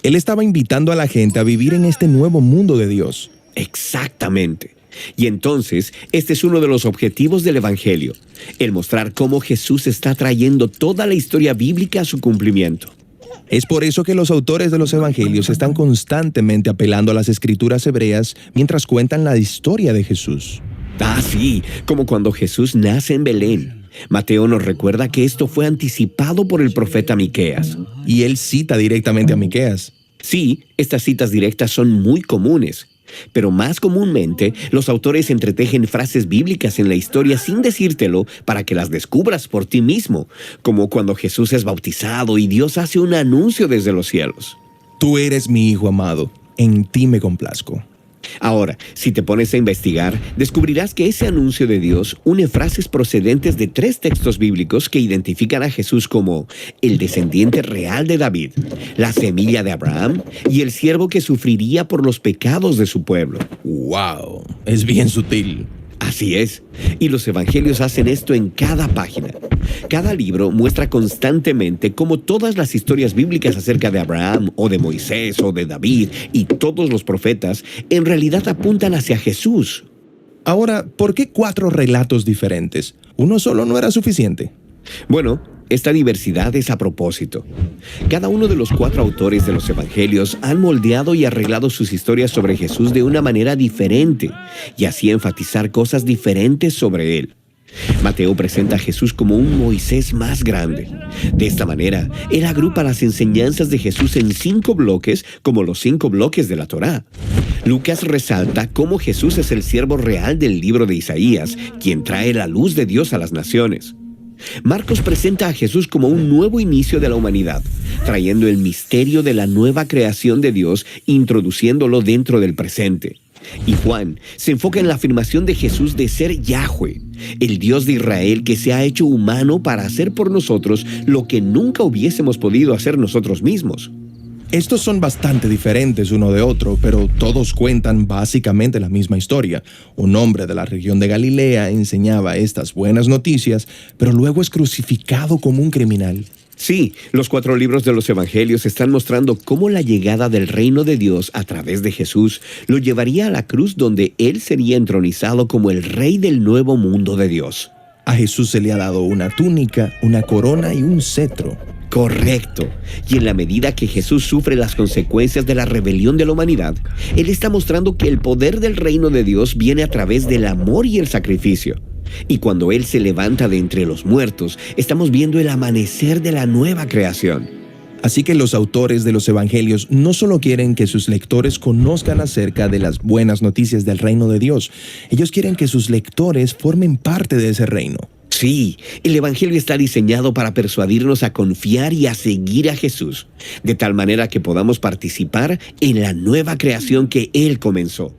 Él estaba invitando a la gente a vivir en este nuevo mundo de Dios.
Exactamente. Y entonces, este es uno de los objetivos del Evangelio, el mostrar cómo Jesús está trayendo toda la historia bíblica a su cumplimiento.
Es por eso que los autores de los Evangelios están constantemente apelando a las escrituras hebreas mientras cuentan la historia de Jesús.
Ah, sí, como cuando Jesús nace en Belén. Mateo nos recuerda que esto fue anticipado por el profeta Miqueas.
Y él cita directamente a Miqueas.
Sí, estas citas directas son muy comunes. Pero más comúnmente, los autores entretejen frases bíblicas en la historia sin decírtelo para que las descubras por ti mismo, como cuando Jesús es bautizado y Dios hace un anuncio desde los cielos.
Tú eres mi hijo amado, en ti me complazco.
Ahora, si te pones a investigar, descubrirás que ese anuncio de Dios une frases procedentes de 3 textos bíblicos que identifican a Jesús como el descendiente real de David, la semilla de Abraham y el siervo que sufriría por los pecados de su pueblo.
¡Wow! Es bien sutil.
Así es, y los evangelios hacen esto en cada página. Cada libro muestra constantemente cómo todas las historias bíblicas acerca de Abraham o de Moisés o de David y todos los profetas en realidad apuntan hacia Jesús.
Ahora, ¿por qué 4 relatos diferentes? ¿Uno solo no era suficiente?
Bueno, esta diversidad es a propósito. Cada uno de los 4 autores de los evangelios han moldeado y arreglado sus historias sobre Jesús de una manera diferente y así enfatizar cosas diferentes sobre él. Mateo presenta a Jesús como un Moisés más grande. De esta manera, él agrupa las enseñanzas de Jesús en 5 bloques, como los 5 bloques de la Torá. Lucas resalta cómo Jesús es el siervo real del libro de Isaías, quien trae la luz de Dios a las naciones. Marcos presenta a Jesús como un nuevo inicio de la humanidad, trayendo el misterio de la nueva creación de Dios, introduciéndolo dentro del presente. Y Juan se enfoca en la afirmación de Jesús de ser Yahweh, el Dios de Israel que se ha hecho humano para hacer por nosotros lo que nunca hubiésemos podido hacer nosotros mismos.
Estos son bastante diferentes uno de otro, pero todos cuentan básicamente la misma historia. Un hombre de la región de Galilea enseñaba estas buenas noticias, pero luego es crucificado como un criminal.
Sí, los 4 libros de los evangelios están mostrando cómo la llegada del reino de Dios a través de Jesús lo llevaría a la cruz donde él sería entronizado como el rey del nuevo mundo de Dios.
A Jesús se le ha dado una túnica, una corona y un cetro.
Correcto. Y en la medida que Jesús sufre las consecuencias de la rebelión de la humanidad, Él está mostrando que el poder del reino de Dios viene a través del amor y el sacrificio. Y cuando Él se levanta de entre los muertos, estamos viendo el amanecer de la nueva creación.
Así que los autores de los evangelios no solo quieren que sus lectores conozcan acerca de las buenas noticias del reino de Dios, ellos quieren que sus lectores formen parte de ese reino.
Sí, el Evangelio está diseñado para persuadirnos a confiar y a seguir a Jesús, de tal manera que podamos participar en la nueva creación que Él comenzó.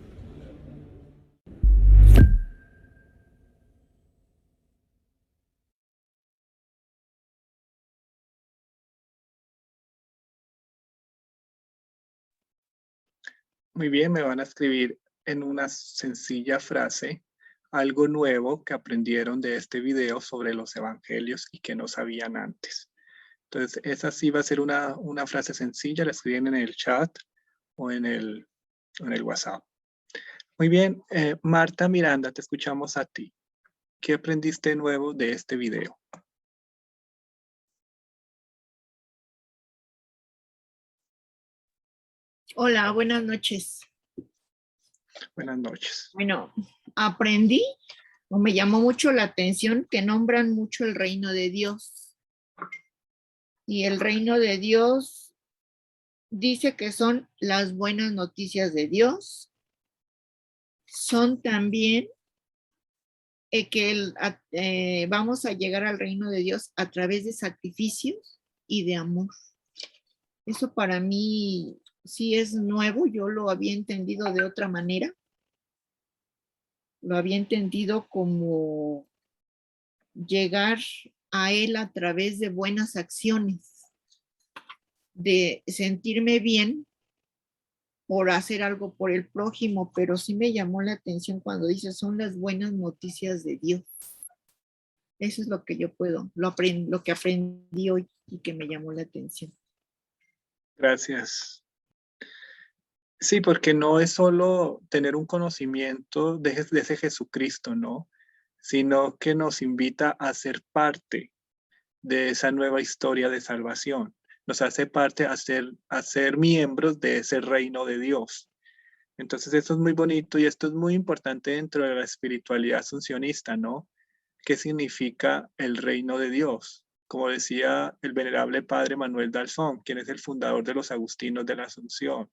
Muy bien, me van a escribir en una sencilla frase algo nuevo que aprendieron de este video sobre los evangelios y que no sabían antes. Entonces, esa sí va a ser una frase sencilla, la escriben en el chat o en el WhatsApp. Muy bien, Marta Miranda, te escuchamos a ti. ¿Qué aprendiste nuevo de este video?
Hola, buenas noches.
Buenas noches.
Bueno, aprendí o me llamó mucho la atención que nombran mucho el reino de Dios. Y el reino de Dios dice que son las buenas noticias de Dios. Son también que vamos a llegar al reino de Dios a través de sacrificios y de amor. Eso para mí sí es nuevo, yo lo había entendido de otra manera. Lo había entendido como llegar a Él a través de buenas acciones, de sentirme bien por hacer algo por el prójimo, pero sí me llamó la atención cuando dice son las buenas noticias de Dios. Eso es lo que yo lo que aprendí hoy y que me llamó la atención.
Gracias. Sí, porque no es solo tener un conocimiento de ese Jesucristo, ¿no? Sino que nos invita a ser parte de esa nueva historia de salvación. Nos hace parte a ser miembros de ese reino de Dios. Entonces eso es muy bonito y esto es muy importante dentro de la espiritualidad asuncionista, ¿no? ¿Qué significa el reino de Dios? Como decía el venerable padre Manuel Dalzón, quien es el fundador de los Agustinos de la Asunción.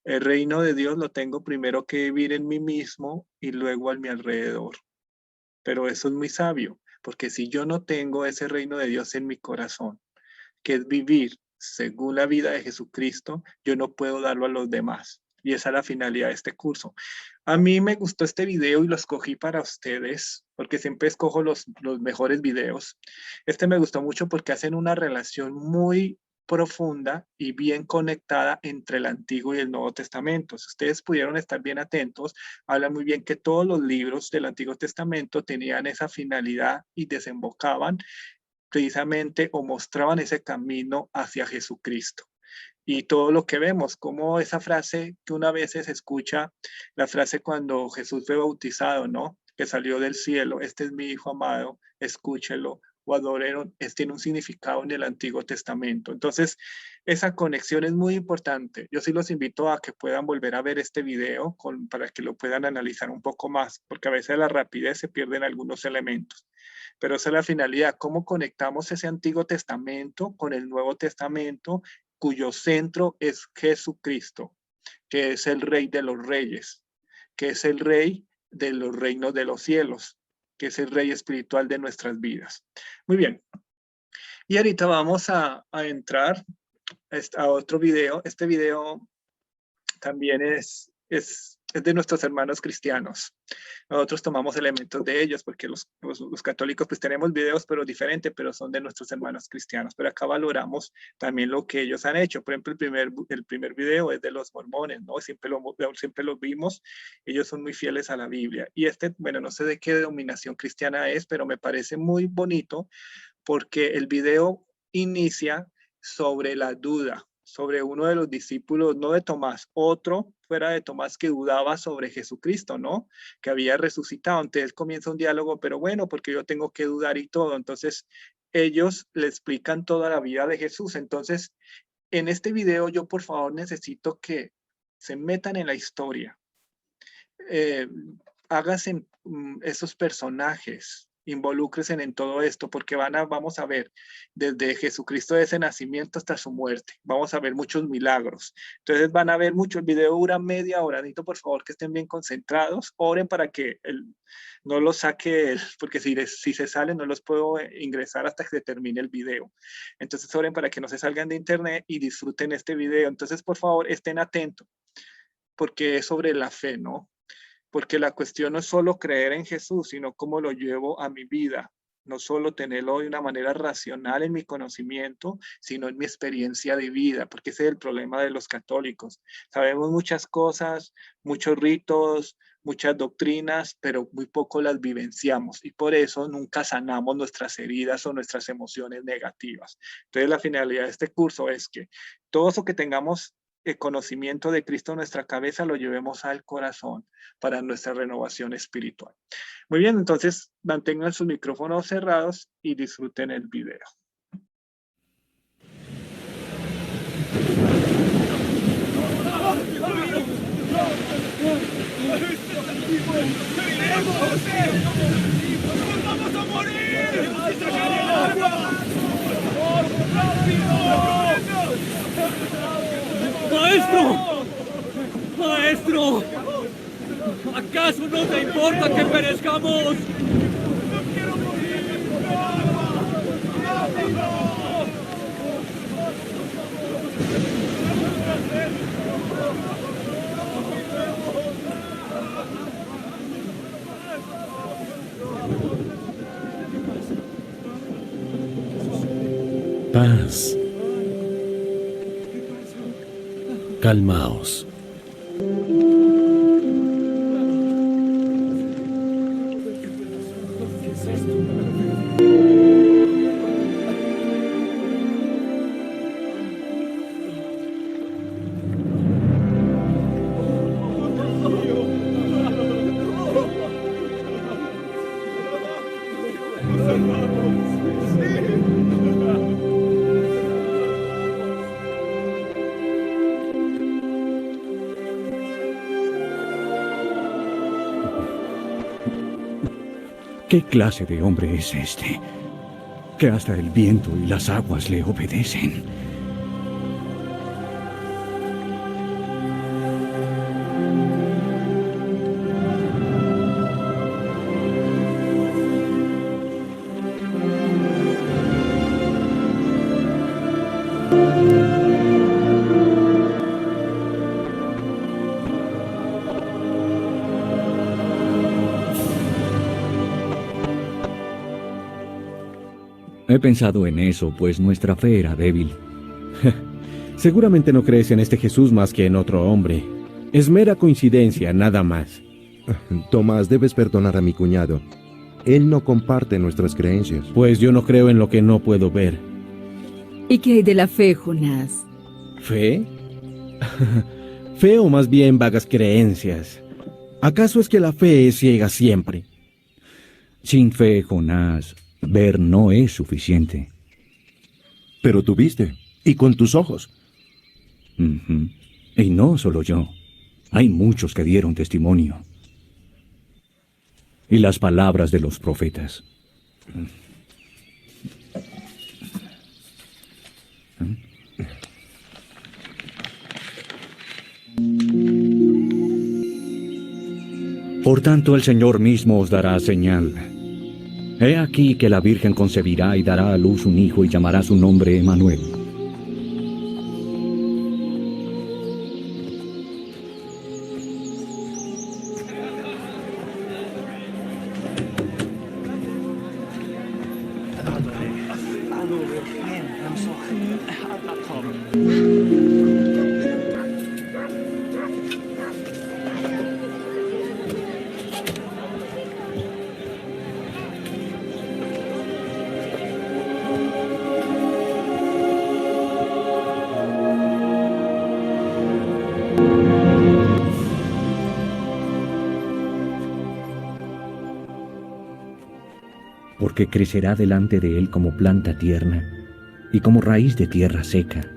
El reino de Dios lo tengo primero que vivir en mí mismo y luego a mi alrededor. Pero eso es muy sabio, porque si yo no tengo ese reino de Dios en mi corazón, que es vivir según la vida de Jesucristo, yo no puedo darlo a los demás. Y esa es la finalidad de este curso. A mí me gustó este video y lo escogí para ustedes, porque siempre escojo los mejores videos. Este me gustó mucho porque hacen una relación muy profunda y bien conectada entre el Antiguo y el Nuevo Testamento. Si ustedes pudieron estar bien atentos, habla muy bien que todos los libros del Antiguo Testamento tenían esa finalidad y desembocaban precisamente o mostraban ese camino hacia Jesucristo. Y todo lo que vemos, como esa frase que una vez se escucha, la frase cuando Jesús fue bautizado, ¿no? Que salió del cielo, este es mi hijo amado, escúchelo, o adoraron, tiene un significado en el Antiguo Testamento. Entonces, esa conexión es muy importante. Yo sí los invito a que puedan volver a ver este video para que lo puedan analizar un poco más, porque a veces a la rapidez se pierden algunos elementos. Pero esa es la finalidad, cómo conectamos ese Antiguo Testamento con el Nuevo Testamento, cuyo centro es Jesucristo, que es el Rey de los Reyes, que es el Rey de los reinos de los cielos, que es el Rey espiritual de nuestras vidas. Muy bien. Y ahorita vamos a entrar a otro video. Este video también es de nuestros hermanos cristianos. Nosotros tomamos elementos de ellos porque los católicos pues tenemos videos pero diferentes, pero son de nuestros hermanos cristianos. Pero acá valoramos también lo que ellos han hecho. Por ejemplo, el primer video es de los mormones, ¿no? Siempre lo vimos. Ellos son muy fieles a la Biblia. Y bueno, no sé de qué denominación cristiana es, pero me parece muy bonito porque el video inicia sobre la duda. sobre uno de los discípulos, no de Tomás, otro fuera de Tomás que dudaba sobre Jesucristo, ¿no? Que había resucitado. Entonces comienza un diálogo, pero bueno, porque yo tengo que dudar y todo. Entonces ellos le explican toda la vida de Jesús. Entonces, en este video yo por favor necesito que se metan en la historia. Háganse esos personajes, involúcrense en todo esto, porque vamos a ver desde Jesucristo de ese nacimiento hasta su muerte. Vamos a ver muchos milagros. Entonces van a ver mucho. El video dura media hora. Necesito por favor que estén bien concentrados. Oren para que no los saque, porque si se salen no los puedo ingresar hasta que se termine el video. Entonces oren para que no se salgan de internet y disfruten este video. Entonces por favor estén atentos, porque es sobre la fe, ¿no? Porque la cuestión no es solo creer en Jesús, sino cómo lo llevo a mi vida. No solo tenerlo de una manera racional en mi conocimiento, sino en mi experiencia de vida, porque ese es el problema de los católicos. Sabemos muchas cosas, muchos ritos, muchas doctrinas, pero muy poco las vivenciamos y por eso nunca sanamos nuestras heridas o nuestras emociones negativas. Entonces la finalidad de este curso es que todo eso que tengamos el conocimiento de Cristo en nuestra cabeza lo llevemos al corazón para nuestra renovación espiritual. Muy bien, entonces mantengan sus micrófonos cerrados y disfruten el video.
¡Vamos a morir! ¡Maestro! ¡Maestro! ¿Acaso no te importa que perezcamos? ¡No quiero morir!
Paz. Calmaos. ¿Qué clase de hombre es este? Que hasta el viento y las aguas le obedecen. He pensado en eso, pues nuestra fe era débil. Seguramente no crees en este Jesús más que en otro hombre. Es mera coincidencia, nada más.
Tomás, debes perdonar a mi cuñado. Él no comparte nuestras creencias.
Pues yo no creo en lo que no puedo ver.
¿Y qué hay de la fe, Jonás?
¿Fe? Fe o más bien vagas creencias. ¿Acaso es que la fe es ciega siempre? Sin fe, Jonás, ver no es suficiente.
Pero tú viste, y con tus ojos.
Y no solo yo. Hay muchos que dieron testimonio. Y las palabras de los profetas. Por tanto, el Señor mismo os dará señal. He aquí que la Virgen concebirá y dará a luz un hijo y llamará su nombre Emmanuel. porque crecerá delante de él como planta tierna y como raíz de tierra seca.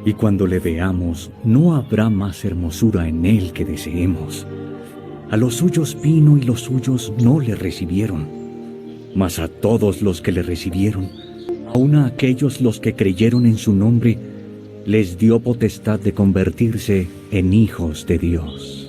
Y cuando le veamos, no habrá más hermosura en él que deseemos. A los suyos vino y los suyos no le recibieron. Mas a todos los que le recibieron, aun a aquellos los que creyeron en su nombre, les dio potestad de convertirse en hijos de Dios.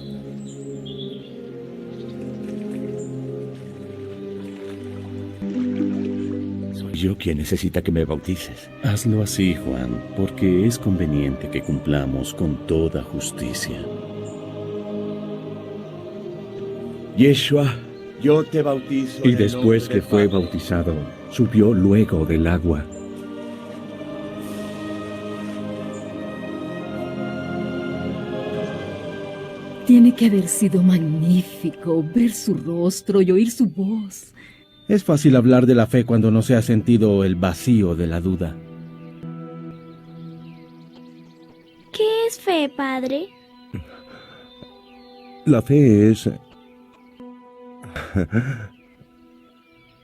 Yo quien necesita que me bautices. Hazlo así, Juan, porque es conveniente que cumplamos con toda justicia.
Yeshua, yo te bautizo.
Y después que fue bautizado, subió luego del agua.
Tiene que haber sido magnífico ver su rostro y oír su voz.
Es fácil hablar de la fe cuando no se ha sentido el vacío de la duda.
¿Qué es fe, padre?
La fe es...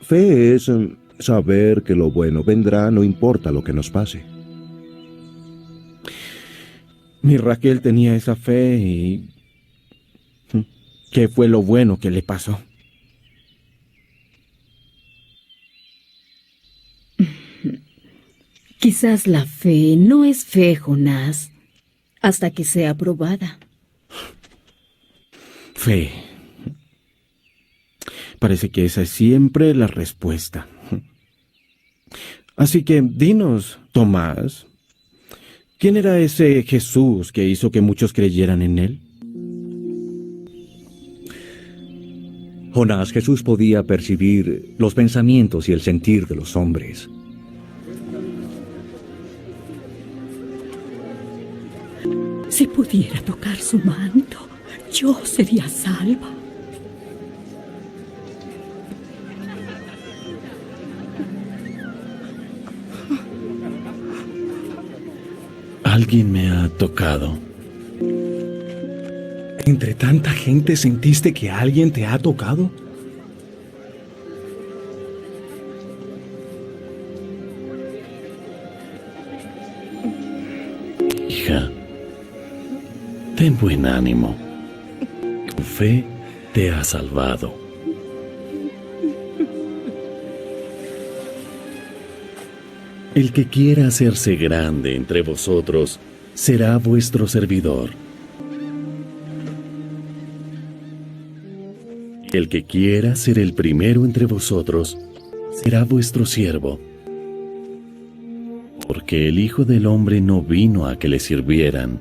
Fe es saber que lo bueno vendrá, no importa lo que nos pase.
Mi Raquel tenía esa fe y... ¿qué fue lo bueno que le pasó?
Quizás la fe no es fe, Jonás, hasta que sea probada.
Fe. Parece que esa es siempre la respuesta. Así que dinos, Tomás, ¿quién era ese Jesús que hizo que muchos creyeran en él?
Jonás, Jesús podía percibir los pensamientos y el sentir de los hombres.
Si pudiera tocar su manto, yo sería salva.
Alguien me ha tocado.
¿Entre tanta gente sentiste que alguien te ha tocado?
Hija, ten buen ánimo. Tu fe te ha salvado. El que quiera hacerse grande entre vosotros será vuestro servidor. El que quiera ser el primero entre vosotros será vuestro siervo. Porque el Hijo del Hombre no vino a que le sirvieran,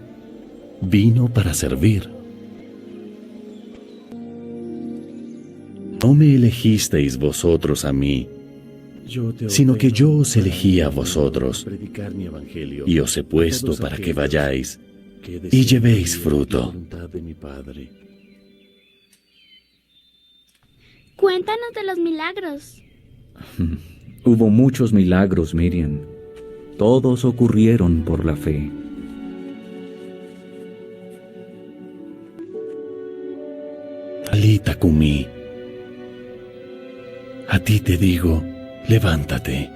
vino para servir. No me elegisteis vosotros a mí, sino que yo os elegí a vosotros, y os he puesto para que vayáis y llevéis fruto.
Cuéntanos de los milagros.
Hubo muchos milagros, Miriam. Todos ocurrieron por la fe.
Talita cumí. A ti te digo, levántate.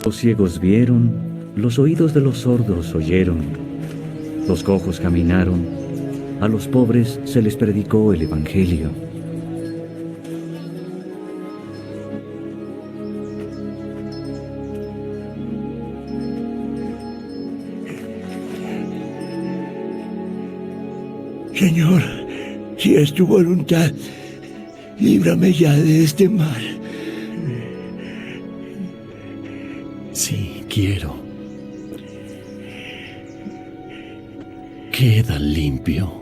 Los ciegos vieron, los oídos de los sordos oyeron, los cojos caminaron, a los pobres se les predicó el Evangelio.
Señor, si es tu voluntad, líbrame ya de este mal.
Sí, quiero. Queda limpio.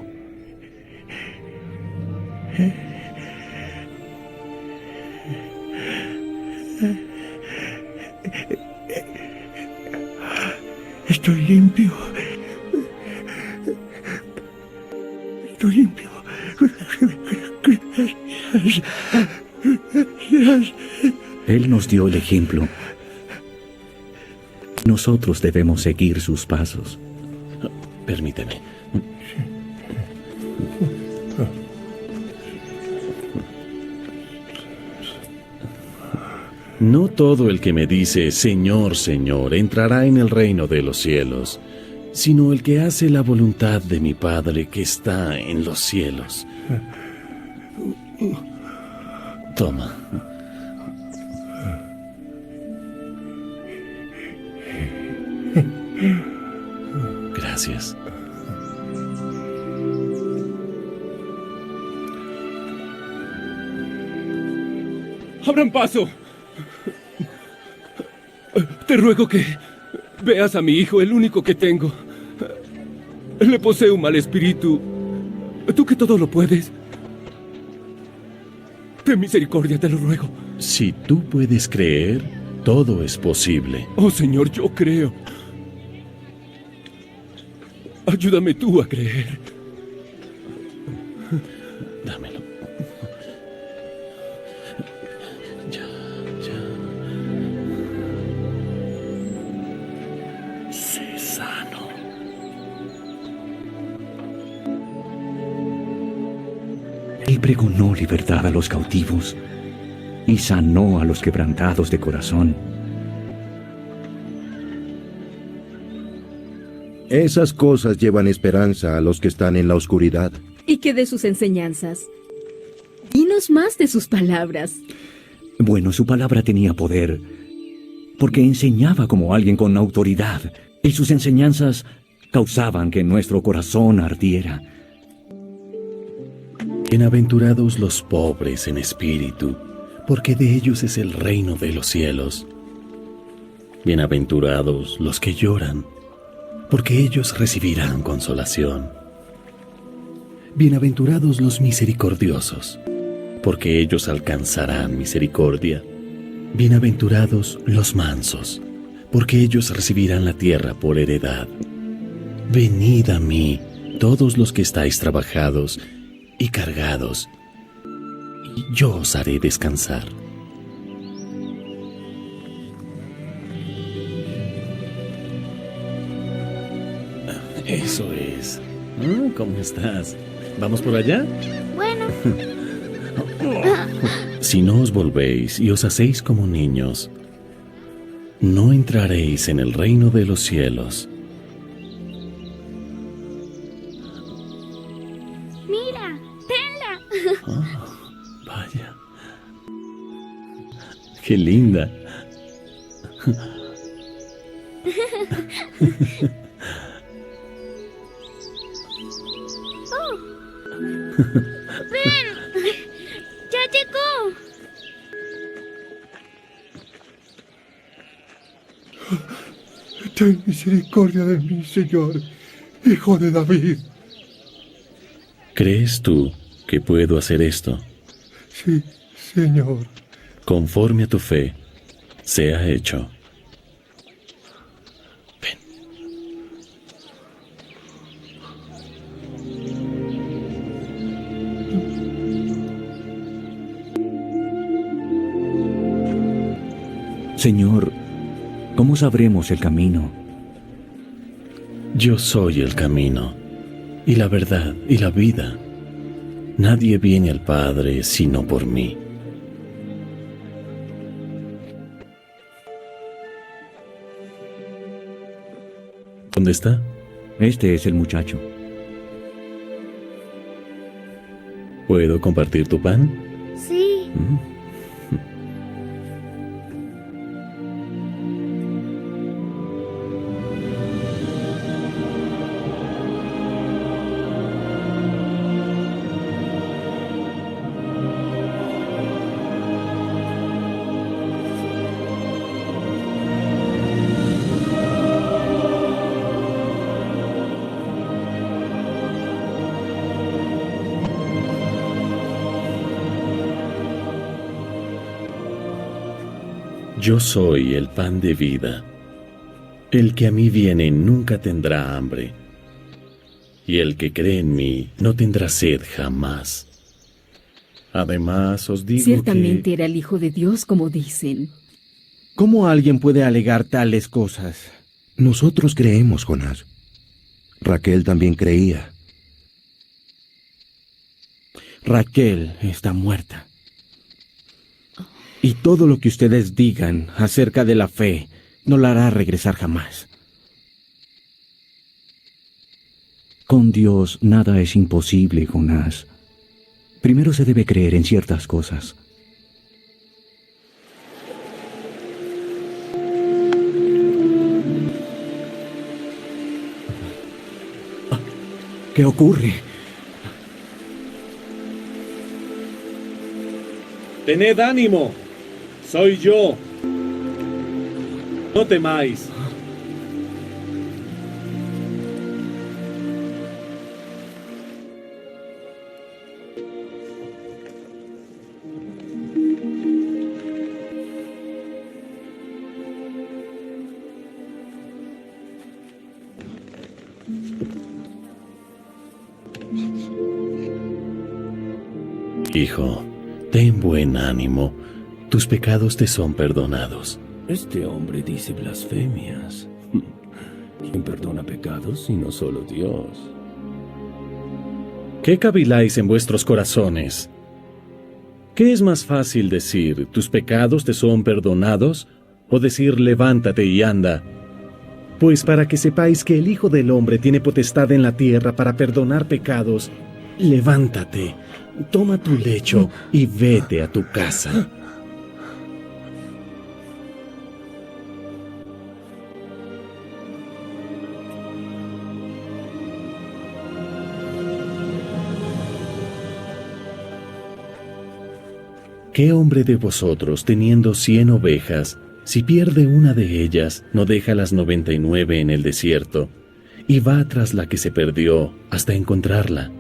Estoy limpio.
Él nos dio el ejemplo. Nosotros debemos seguir sus pasos.
Permíteme. No todo el que me dice, Señor, Señor, entrará en el reino de los cielos, sino el que hace la voluntad de mi Padre que está en los cielos. Toma. Gracias.
¡Abran paso! Te ruego que veas a mi hijo, el único que tengo. Le posee un mal espíritu. Tú que todo lo puedes. Ten misericordia, te lo ruego.
Si tú puedes creer, todo es posible.
Oh, Señor, yo creo. Ayúdame tú a creer.
Dámelo. Ya. Sé sano.
Él pregonó libertad a los cautivos y sanó a los quebrantados de corazón.
Esas cosas llevan esperanza a los que están en la oscuridad.
¿Y qué de sus enseñanzas? Dinos más de sus palabras.
Bueno, su palabra tenía poder, porque enseñaba como alguien con autoridad, y sus enseñanzas causaban que nuestro corazón ardiera.
Bienaventurados los pobres en espíritu, porque de ellos es el reino de los cielos. Bienaventurados los que lloran, porque ellos recibirán consolación. Bienaventurados los misericordiosos, porque ellos alcanzarán misericordia. Bienaventurados los mansos, porque ellos recibirán la tierra por heredad. Venid a mí, todos los que estáis trabajados y cargados, y yo os haré descansar. Eso es. ¿Cómo estás? ¿Vamos por allá?
Bueno.
Si no os volvéis y os hacéis como niños, no entraréis en el reino de los cielos.
Mira, tenla.
Oh, vaya. Qué linda.
¡Ven! ¡Ya llegó!
Ten misericordia de mí, Señor, Hijo de David.
¿Crees tú que puedo hacer esto?
Sí, Señor.
Conforme a tu fe, sea hecho.
Señor, ¿cómo sabremos el camino?
Yo soy el camino, y la verdad, y la vida. Nadie viene al Padre sino por mí. ¿Dónde está?
Este es el muchacho.
¿Puedo compartir tu pan?
Sí.
Yo soy el pan de vida. El que a mí viene nunca tendrá hambre, y el que cree en mí no tendrá sed jamás. Además, os digo
Ciertamente era el Hijo de Dios, como dicen.
¿Cómo alguien puede alegar tales cosas?
Nosotros creemos, Jonás. Raquel también creía.
Raquel está muerta. Y todo lo que ustedes digan acerca de la fe no la hará regresar jamás.
Con Dios nada es imposible, Jonás. Primero se debe creer en ciertas cosas.
¿Qué ocurre?
Tened ánimo, soy yo. No temáis.
Hijo, ten buen ánimo. Tus pecados te son perdonados.
Este hombre dice blasfemias. ¿Quién perdona pecados sino solo Dios?
¿Qué caviláis en vuestros corazones? ¿Qué es más fácil decir, tus pecados te son perdonados, o decir, levántate y anda? Pues para que sepáis que el Hijo del Hombre tiene potestad en la tierra para perdonar pecados, levántate, toma tu lecho y vete a tu casa. ¿Qué hombre de vosotros, teniendo 100 ovejas, si pierde una de ellas, no deja las 99 en el desierto, y va tras la que se perdió hasta encontrarla?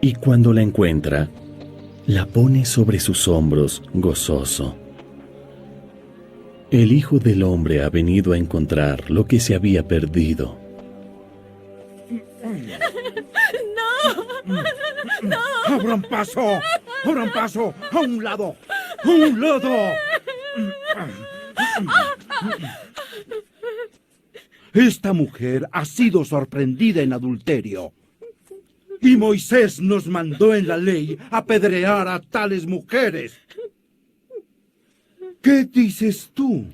Y cuando la encuentra, la pone sobre sus hombros gozoso. El Hijo del Hombre ha venido a encontrar lo que se había perdido.
¡No! ¡Abran paso! ¡Abran paso! ¡A un lado! ¡A un lado! Esta mujer ha sido sorprendida en adulterio. Y Moisés nos mandó en la ley apedrear a tales mujeres. ¿Qué dices tú?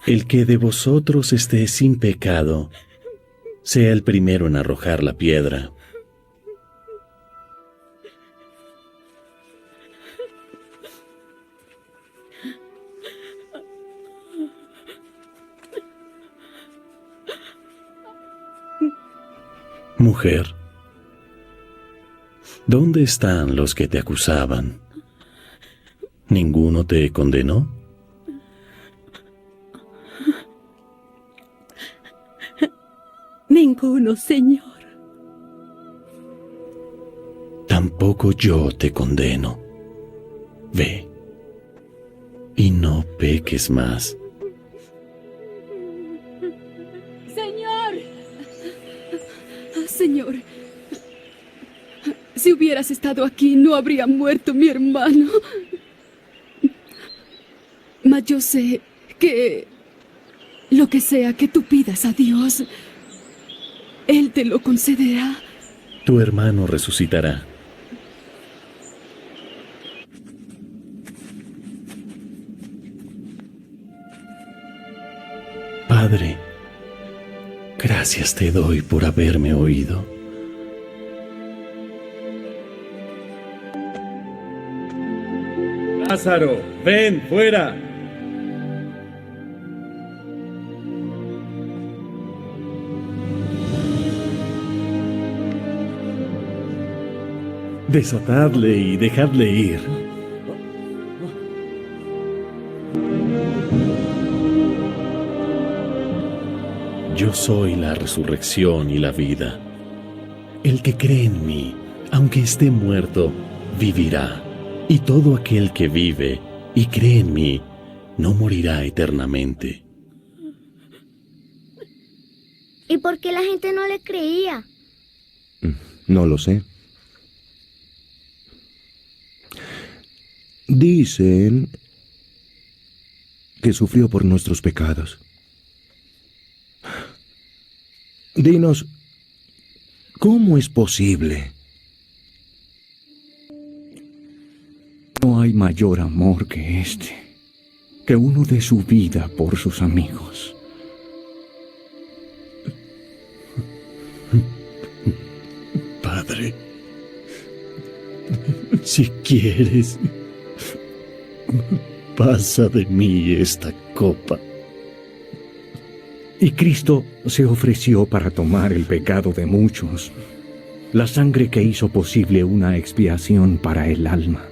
El que de vosotros esté sin pecado, sea el primero en arrojar la piedra. Mujer, ¿dónde están los que te acusaban? ¿Ninguno te condenó?
Ninguno, Señor.
Tampoco yo te condeno. Ve, y no peques más.
Señor, si hubieras estado aquí, no habría muerto mi hermano. Mas yo sé que lo que sea que tú pidas a Dios, Él te lo concederá.
Tu hermano resucitará. Padre, gracias te doy por haberme oído.
Lázaro, ven, fuera.
Desatadle y dejadle ir. Yo soy la resurrección y la vida. El que cree en mí, aunque esté muerto, vivirá, y todo aquel que vive y cree en mí no morirá eternamente.
¿Y por qué la gente no le creía?
No lo sé. Dicen que sufrió por nuestros pecados. Dinos, ¿cómo es posible?
No hay mayor amor que este, que uno dé su vida por sus amigos.
Padre, si quieres, pasa de mí esta copa.
Y Cristo se ofreció para tomar el pecado de muchos, la sangre que hizo posible una expiación para el alma.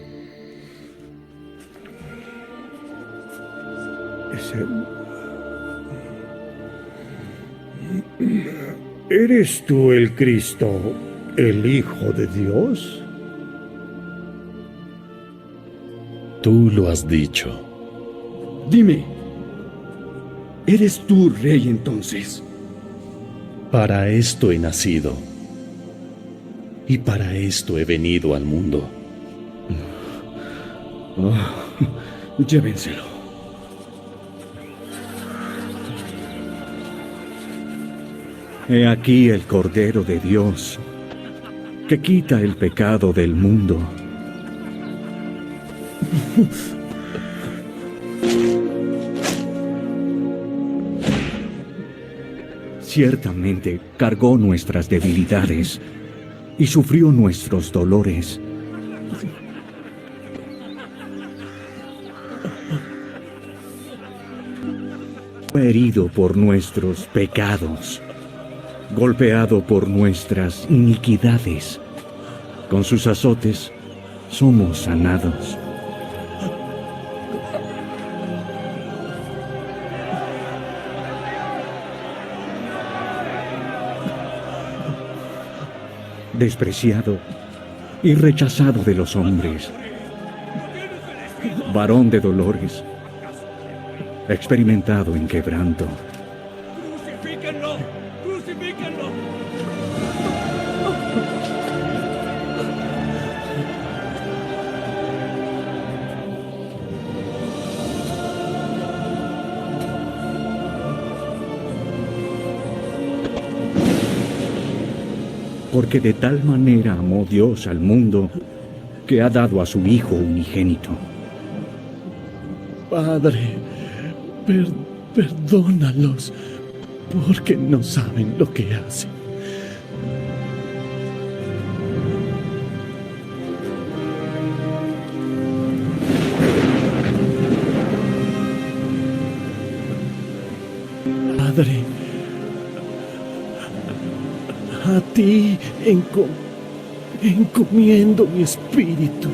¿Eres tú el Cristo, el Hijo de Dios?
Tú lo has dicho.
Dime, ¿eres tú rey entonces?
Para esto he nacido, y para esto he venido al mundo.
Llévenselo.
He aquí el Cordero de Dios, que quita el pecado del mundo. Ciertamente cargó nuestras debilidades y sufrió nuestros dolores. Fue herido por nuestros pecados, golpeado por nuestras iniquidades. Con sus azotes somos sanados. Despreciado y rechazado de los hombres, varón de dolores, experimentado en quebranto.
¡Crucifíquenlo! ¡Crucifíquenlo!
Porque de tal manera amó Dios al mundo, que ha dado a su Hijo unigénito.
Padre, perdónalos, porque no saben lo que hacen. Padre, a ti encomiendo mi espíritu.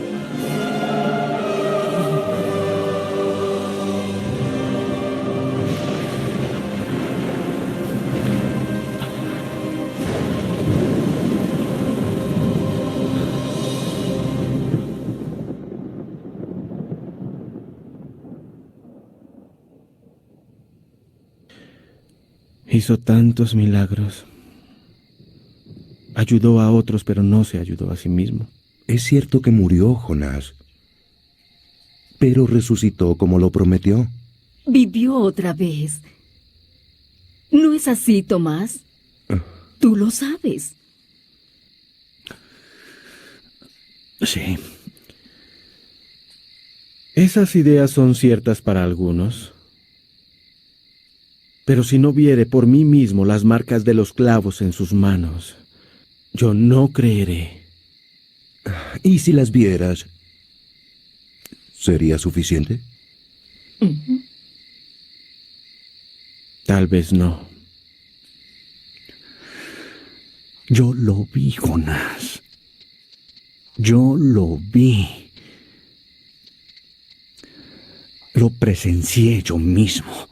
Hizo tantos milagros. Ayudó a otros, pero no se ayudó a sí mismo.
Es cierto que murió Jonás, pero resucitó como lo prometió.
Vivió otra vez. ¿No es así, Tomás? Tú lo sabes.
Sí. Esas ideas son ciertas para algunos. Pero si no viere por mí mismo las marcas de los clavos en sus manos, yo no creeré.
¿Y si las vieras, sería suficiente?
Tal vez no.
Yo lo vi, Jonás. Yo lo vi. Lo presencié yo mismo.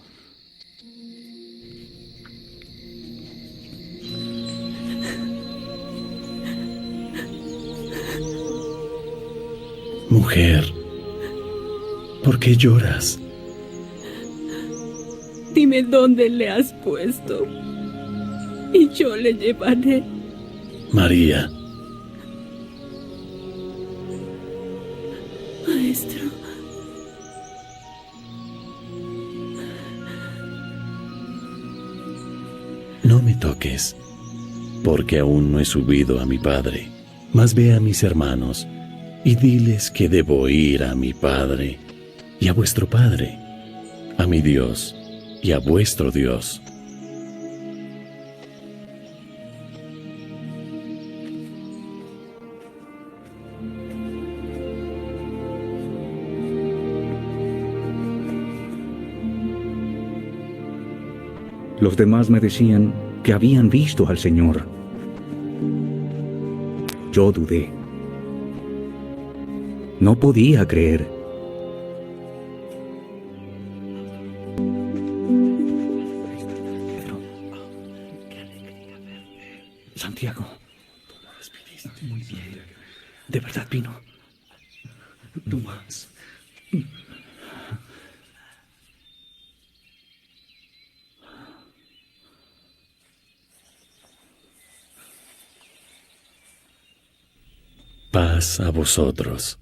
Mujer, ¿por qué lloras?
Dime dónde le has puesto y yo le llevaré.
María.
Maestro.
No me toques, porque aún no he subido a mi Padre. Mas ve a mis hermanos y diles que debo ir a mi Padre y a vuestro Padre, a mi Dios y a vuestro Dios.
Los demás me decían que habían visto al Señor. Yo dudé. No podía creer.
Santiago. Muy bien. ¿De verdad vino? Tomás.
Paz a vosotros.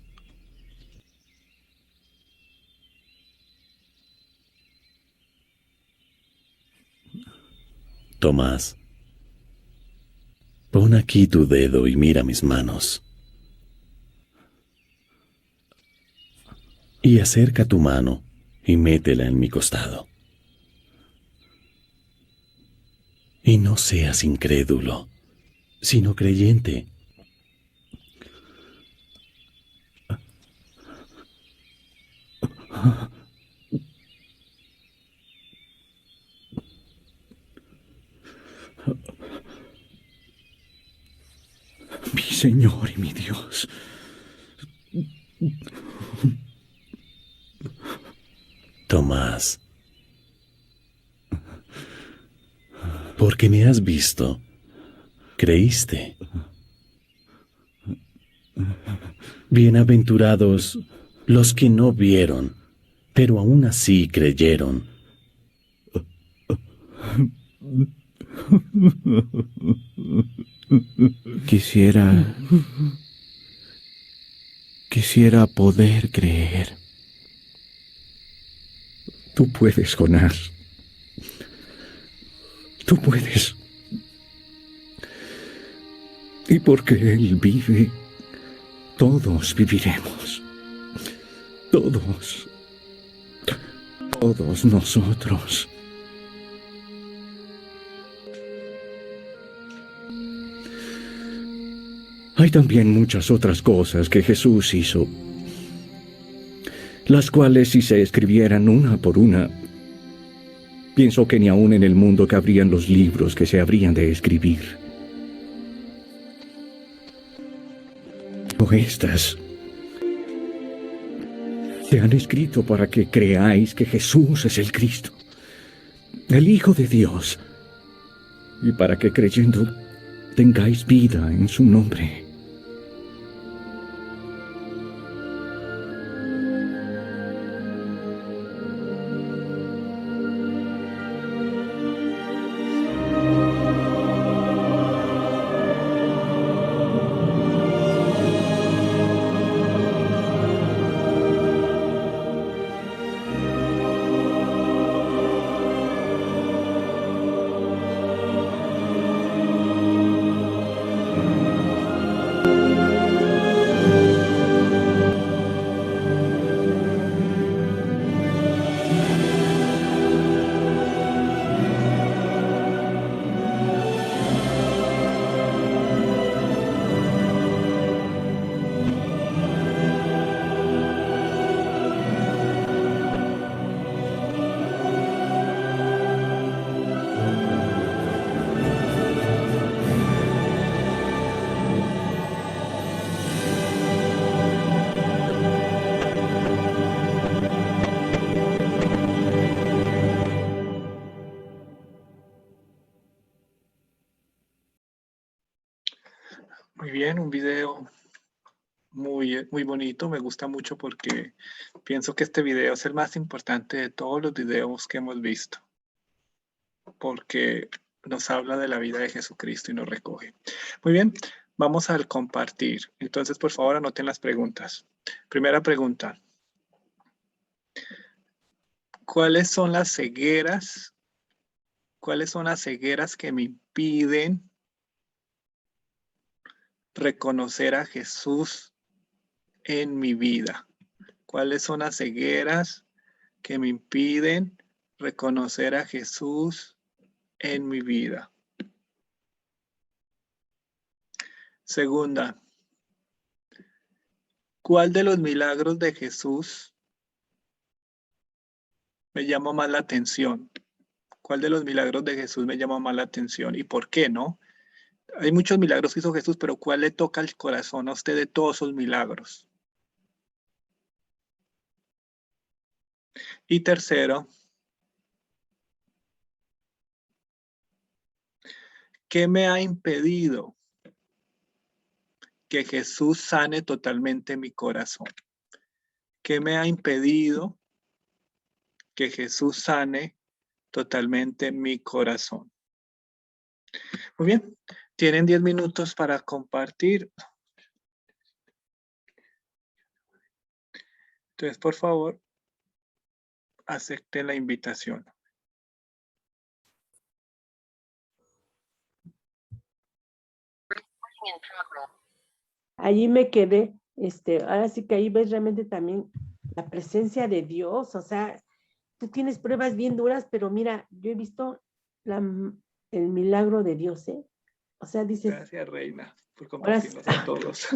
Tomás, pon aquí tu dedo y mira mis manos. Y acerca tu mano y métela en mi costado. Y no seas incrédulo, sino creyente.
Mi Señor y mi Dios.
Tomás, porque me has visto, creíste. Bienaventurados los que no vieron, pero aún así creyeron.
Quisiera poder creer. Tú puedes, Jonás. Tú puedes. Y porque Él vive, todos viviremos. Todos. Todos nosotros. Hay también muchas otras cosas que Jesús hizo, las cuales si se escribieran una por una, pienso que ni aún en el mundo cabrían los libros que se habrían de escribir. Pero estas se han escrito para que creáis que Jesús es el Cristo, el Hijo de Dios, y para que creyendo tengáis vida en su nombre.
Muy bien, un video muy bonito, me gusta mucho porque pienso que este video es el más importante de todos los videos que hemos visto, porque nos habla de la vida de Jesucristo y nos recoge. Muy bien, vamos al compartir. Entonces, por favor, anoten las preguntas. Primera pregunta. ¿Cuáles son las cegueras? ¿Cuáles son las cegueras que me impiden reconocer a Jesús en mi vida? ¿Cuáles son las cegueras que me impiden reconocer a Jesús en mi vida? Segunda, ¿cuál de los milagros de Jesús me llama más la atención? ¿Cuál de los milagros de Jesús me llama más la atención? ¿Y por qué no? Hay muchos milagros que hizo Jesús, pero ¿cuál le toca el corazón a usted de todos esos milagros? Y tercero, ¿qué me ha impedido que Jesús sane totalmente mi corazón? ¿Qué me ha impedido que Jesús sane totalmente mi corazón? Muy bien, tienen 10 minutos para compartir. Entonces, por favor, acepten la invitación.
Allí me quedé, ahora sí que ahí ves realmente también la presencia de Dios, o sea, tú tienes pruebas bien duras, pero mira, yo he visto el milagro de Dios, ¿eh? O sea, dices...
Gracias, Reina, por compartirnos a todos.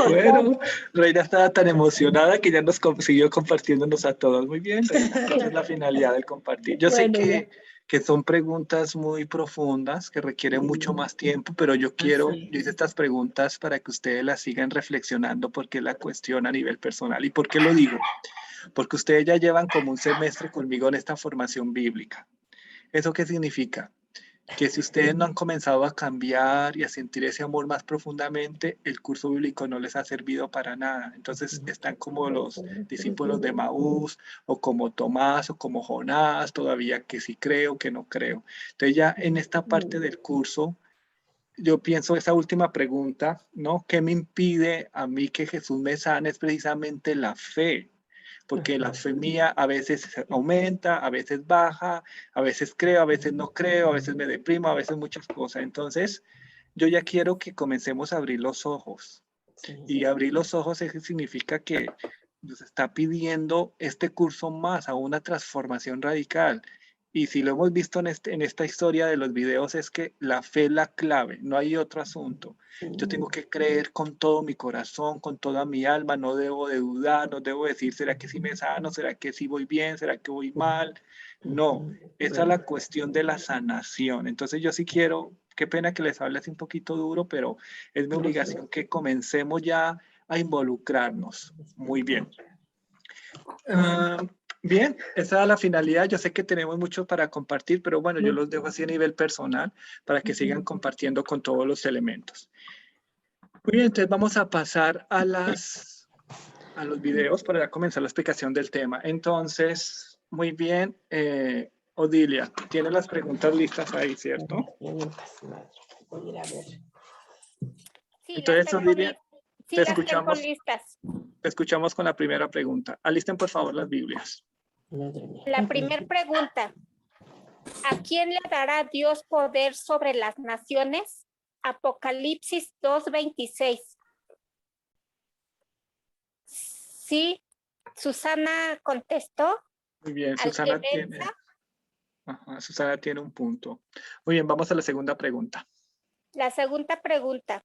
Bueno, Reina estaba tan emocionada que ya nos siguió compartiéndonos a todos. Muy bien, Reina, esa es la finalidad del compartir. Yo sé que son preguntas muy profundas, que requieren mucho más tiempo, pero yo hice estas preguntas para que ustedes las sigan reflexionando, porque es la cuestión a nivel personal. ¿Y por qué lo digo? Porque ustedes ya llevan como un semestre conmigo en esta formación bíblica. ¿Eso qué significa? Que si ustedes no han comenzado a cambiar y a sentir ese amor más profundamente, el curso bíblico no les ha servido para nada. Entonces están como los discípulos de Maús, o como Tomás, o como Jonás, todavía que sí creo, que no creo. Entonces ya en esta parte del curso, yo pienso esa última pregunta, ¿no? ¿Qué me impide a mí que Jesús me sane? Es precisamente la fe. Porque la fe mía a veces aumenta, a veces baja, a veces creo, a veces no creo, a veces me deprimo, a veces muchas cosas. Entonces, yo ya quiero que comencemos a abrir los ojos. Y abrir los ojos significa que nos está pidiendo este curso más a una transformación radical. Y si lo hemos visto en esta historia de los videos, es que la fe es la clave, no hay otro asunto. Yo tengo que creer con todo mi corazón, con toda mi alma, no debo de dudar, no debo decir, ¿será que sí me sano? ¿Será que sí voy bien? ¿Será que voy mal? No, esa es la cuestión de la sanación. Entonces yo sí quiero, qué pena que les hable así un poquito duro, pero es mi obligación que comencemos ya a involucrarnos. Muy bien. Bien, esa es la finalidad. Yo sé que tenemos mucho para compartir, pero bueno, yo los dejo así a nivel personal para que sigan compartiendo con todos los elementos. Muy bien, entonces vamos a pasar a los videos para ya comenzar la explicación del tema. Entonces, muy bien, Odilia, tiene las preguntas listas ahí, ¿cierto?
Voy a ir a ver.
Sí,
entonces, Odilia,
sí, las tengo listas.
Te escuchamos con la primera pregunta. Alisten, por favor, las Biblias.
La primera pregunta. ¿A quién le dará Dios poder sobre las naciones? Apocalipsis 2:26. Sí, Susana contestó.
Muy bien, Susana tiene un punto. Muy bien, vamos a la segunda pregunta.
La segunda pregunta.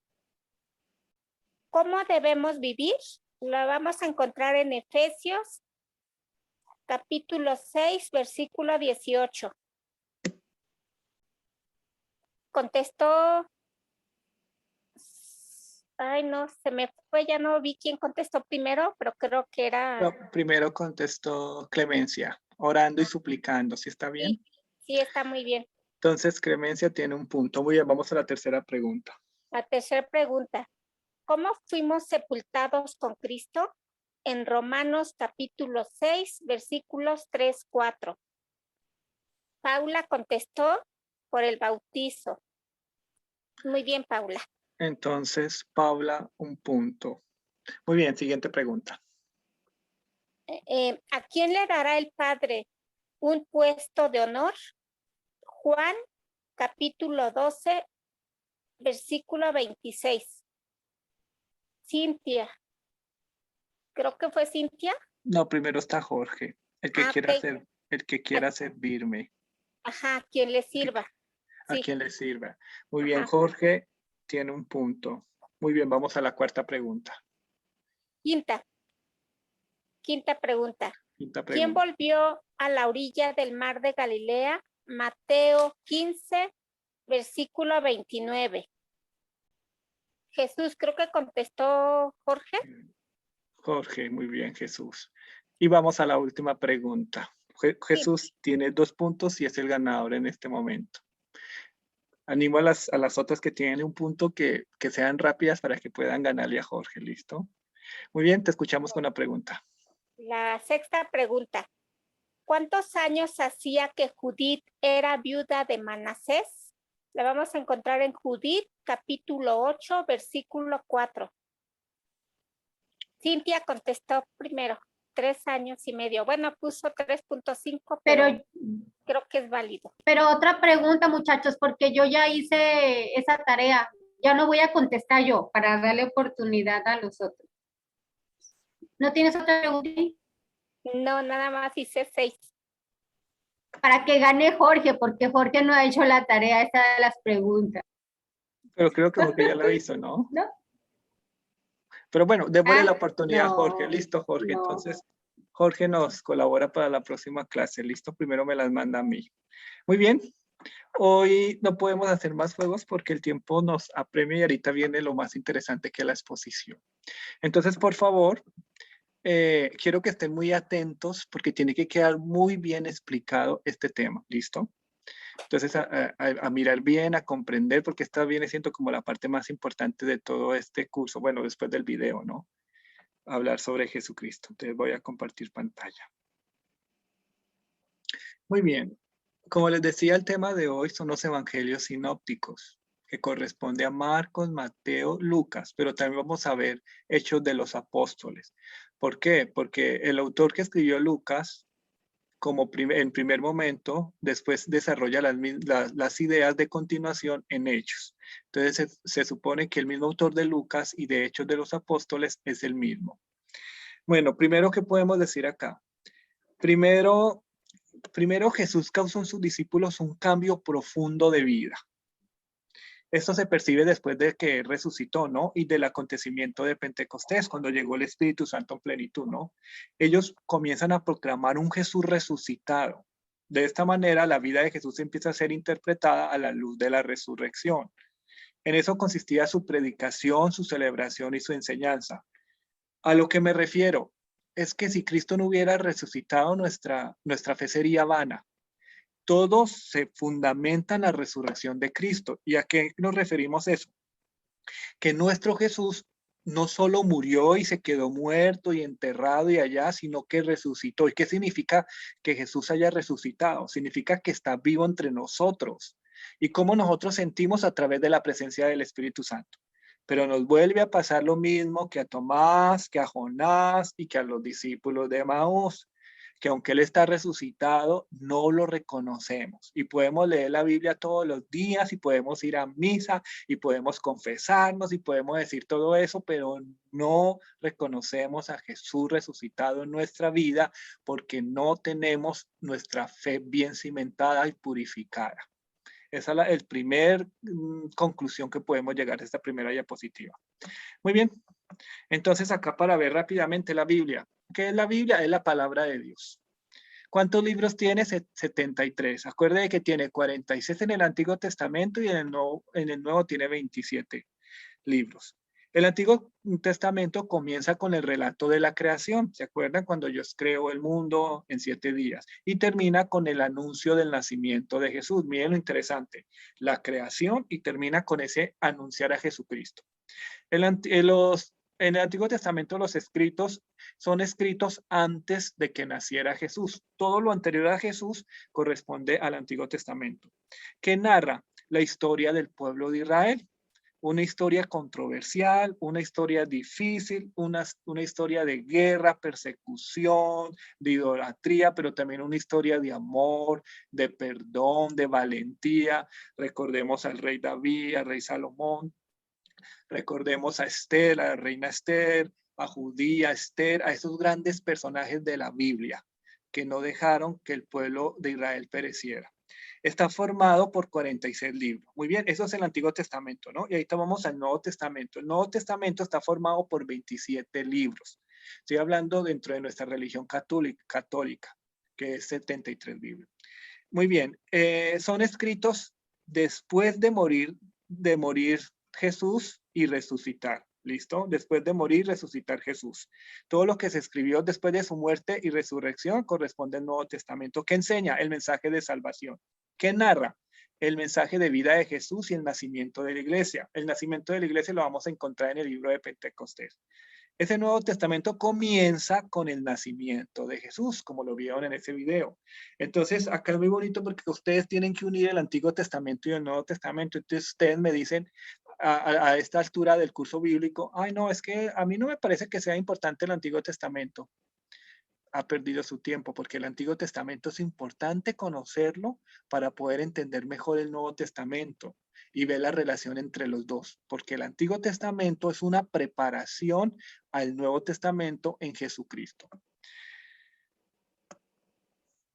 ¿Cómo debemos vivir? La vamos a encontrar en Efesios, capítulo 6, versículo 18. Contestó... Ay, no, se me fue, ya no vi quién contestó primero, pero creo que era...
No, primero contestó Clemencia, orando y suplicando, ¿sí está bien?
Sí, está muy bien.
Entonces, Clemencia tiene un punto. Muy bien, vamos a la tercera pregunta.
La tercera pregunta. ¿Cómo fuimos sepultados con Cristo? En Romanos capítulo 6, versículos 3, 4. Paula contestó por el bautizo. Muy bien, Paula.
Entonces, Paula, un punto. Muy bien, siguiente pregunta.
¿A quién le dará el Padre un puesto de honor? Juan capítulo 12, versículo 26. Cintia. Creo que fue Cintia.
No, primero está Jorge, el que quiera servirme.
Ajá, quien le sirva.
A
Sí.
quien le sirva. Muy bien,
Ajá.
Jorge tiene un punto. Muy bien, vamos a la cuarta pregunta.
Quinta pregunta.
Quinta
¿Quién
pregunta.
volvió a la orilla del mar de Galilea? Mateo 15, versículo 29. Jesús, creo que contestó Jorge.
Jorge, muy bien, Jesús. Y vamos a la última pregunta. Jesús tiene 2 puntos y es el ganador en este momento. Animo a las otras que tienen un punto que sean rápidas para que puedan ganarle a Jorge, ¿listo? Muy bien, te escuchamos con la pregunta.
La sexta pregunta. ¿Cuántos años hacía que Judith era viuda de Manasés? La vamos a encontrar en Judith, capítulo 8, versículo 4. Cintia contestó primero, 3 años y medio. Bueno, puso 3.5, pero creo que es válido.
Pero otra pregunta, muchachos, porque yo ya hice esa tarea. Ya no voy a contestar yo para darle oportunidad a los otros. ¿No tienes otra pregunta?
No, nada más hice 6.
Para que gane Jorge, porque Jorge no ha hecho la tarea esa de las preguntas.
Pero creo que Jorge ya la hizo, ¿no?
¿No?
Pero bueno, démosle la oportunidad a
no,
Jorge. Listo, Jorge.
no.
Entonces, Jorge nos colabora para la próxima clase. Listo, primero me las manda a mí. Muy bien. Hoy no podemos hacer más juegos porque el tiempo nos apremia y ahorita viene lo más interesante que es la exposición. Entonces, por favor, quiero que estén muy atentos porque tiene que quedar muy bien explicado este tema. ¿Listo? Entonces, a mirar bien, a comprender, porque esta viene siendo como la parte más importante de todo este curso. Bueno, después del video, ¿no? Hablar sobre Jesucristo. Entonces voy a compartir pantalla. Muy bien. Como les decía, el tema de hoy son los evangelios sinópticos, que corresponde a Marcos, Mateo, Lucas, pero también vamos a ver Hechos de los Apóstoles. ¿Por qué? Porque el autor que escribió Lucas, en primer momento, después desarrolla las ideas de continuación en Hechos. Entonces se supone que el mismo autor de Lucas y de Hechos de los Apóstoles es el mismo. Bueno, primero, ¿qué podemos decir acá? Primero Jesús causó en sus discípulos un cambio profundo de vida. Esto se percibe después de que resucitó, ¿no? Y del acontecimiento de Pentecostés, cuando llegó el Espíritu Santo en plenitud, ¿no? Ellos comienzan a proclamar un Jesús resucitado. De esta manera, la vida de Jesús empieza a ser interpretada a la luz de la resurrección. En eso consistía su predicación, su celebración y su enseñanza. A lo que me refiero es que si Cristo no hubiera resucitado, nuestra fe sería vana. Todos se fundamentan en la resurrección de Cristo. ¿Y a qué nos referimos eso? Que nuestro Jesús no solo murió y se quedó muerto y enterrado y allá, sino que resucitó. ¿Y qué significa que Jesús haya resucitado? Significa que está vivo entre nosotros. ¿Y cómo nosotros sentimos? A través de la presencia del Espíritu Santo. Pero nos vuelve a pasar lo mismo que a Tomás, que a Jonás y que a los discípulos de Emaús, que aunque Él está resucitado, no lo reconocemos. Y podemos leer la Biblia todos los días y podemos ir a misa y podemos confesarnos y podemos decir todo eso, pero no reconocemos a Jesús resucitado en nuestra vida porque no tenemos nuestra fe bien cimentada y purificada. Esa es la primer conclusión que podemos llegar a esta primera diapositiva. Muy bien. Entonces acá para ver rápidamente la Biblia. ¿Qué es la Biblia? Es la palabra de Dios. ¿Cuántos libros tiene? 73. Acuerde que tiene 46 en el Antiguo Testamento y en el Nuevo tiene 27 libros. El Antiguo Testamento comienza con el relato de la creación. ¿Se acuerdan? Cuando Dios creó el mundo en 7 días. Y termina con el anuncio del nacimiento de Jesús. Miren lo interesante. La creación y termina con ese anunciar a Jesucristo. En el Antiguo Testamento los escritos son escritos antes de que naciera Jesús. Todo lo anterior a Jesús corresponde al Antiguo Testamento, que narra la historia del pueblo de Israel. Una historia controversial, una historia difícil, una historia de guerra, persecución, de idolatría, pero también una historia de amor, de perdón, de valentía. Recordemos al rey David, al rey Salomón. Recordemos a Esther, a la reina Esther, a Judía, Esther, a esos grandes personajes de la Biblia que no dejaron que el pueblo de Israel pereciera. Está formado por 46 libros. Muy bien, eso es el Antiguo Testamento, ¿no? Y ahorita vamos al Nuevo Testamento. El Nuevo Testamento está formado por 27 libros. Estoy hablando dentro de nuestra religión católica, que es 73 libros. Muy bien, son escritos después de morir Jesús y resucitar. ¿Listo? Después de morir, resucitar Jesús. Todo lo que se escribió después de su muerte y resurrección corresponde al Nuevo Testamento. ¿Qué enseña? El mensaje de salvación. ¿Qué narra? El mensaje de vida de Jesús y el nacimiento de la iglesia. El nacimiento de la iglesia lo vamos a encontrar en el libro de Pentecostés. Ese Nuevo Testamento comienza con el nacimiento de Jesús, como lo vieron en ese video. Entonces, acá es muy bonito porque ustedes tienen que unir el Antiguo Testamento y el Nuevo Testamento. Entonces, ustedes me dicen a esta altura del curso bíblico, ay, no, es que a mí no me parece que sea importante el Antiguo Testamento. Ha perdido su tiempo, porque el Antiguo Testamento es importante conocerlo para poder entender mejor el Nuevo Testamento y ver la relación entre los dos, porque el Antiguo Testamento es una preparación al Nuevo Testamento en Jesucristo.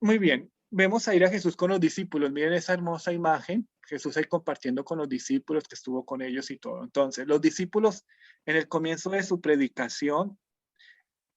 Muy bien, vemos a ir a Jesús con los discípulos. Miren esa hermosa imagen, Jesús ahí compartiendo con los discípulos, que estuvo con ellos y todo. Entonces, los discípulos en el comienzo de su predicación,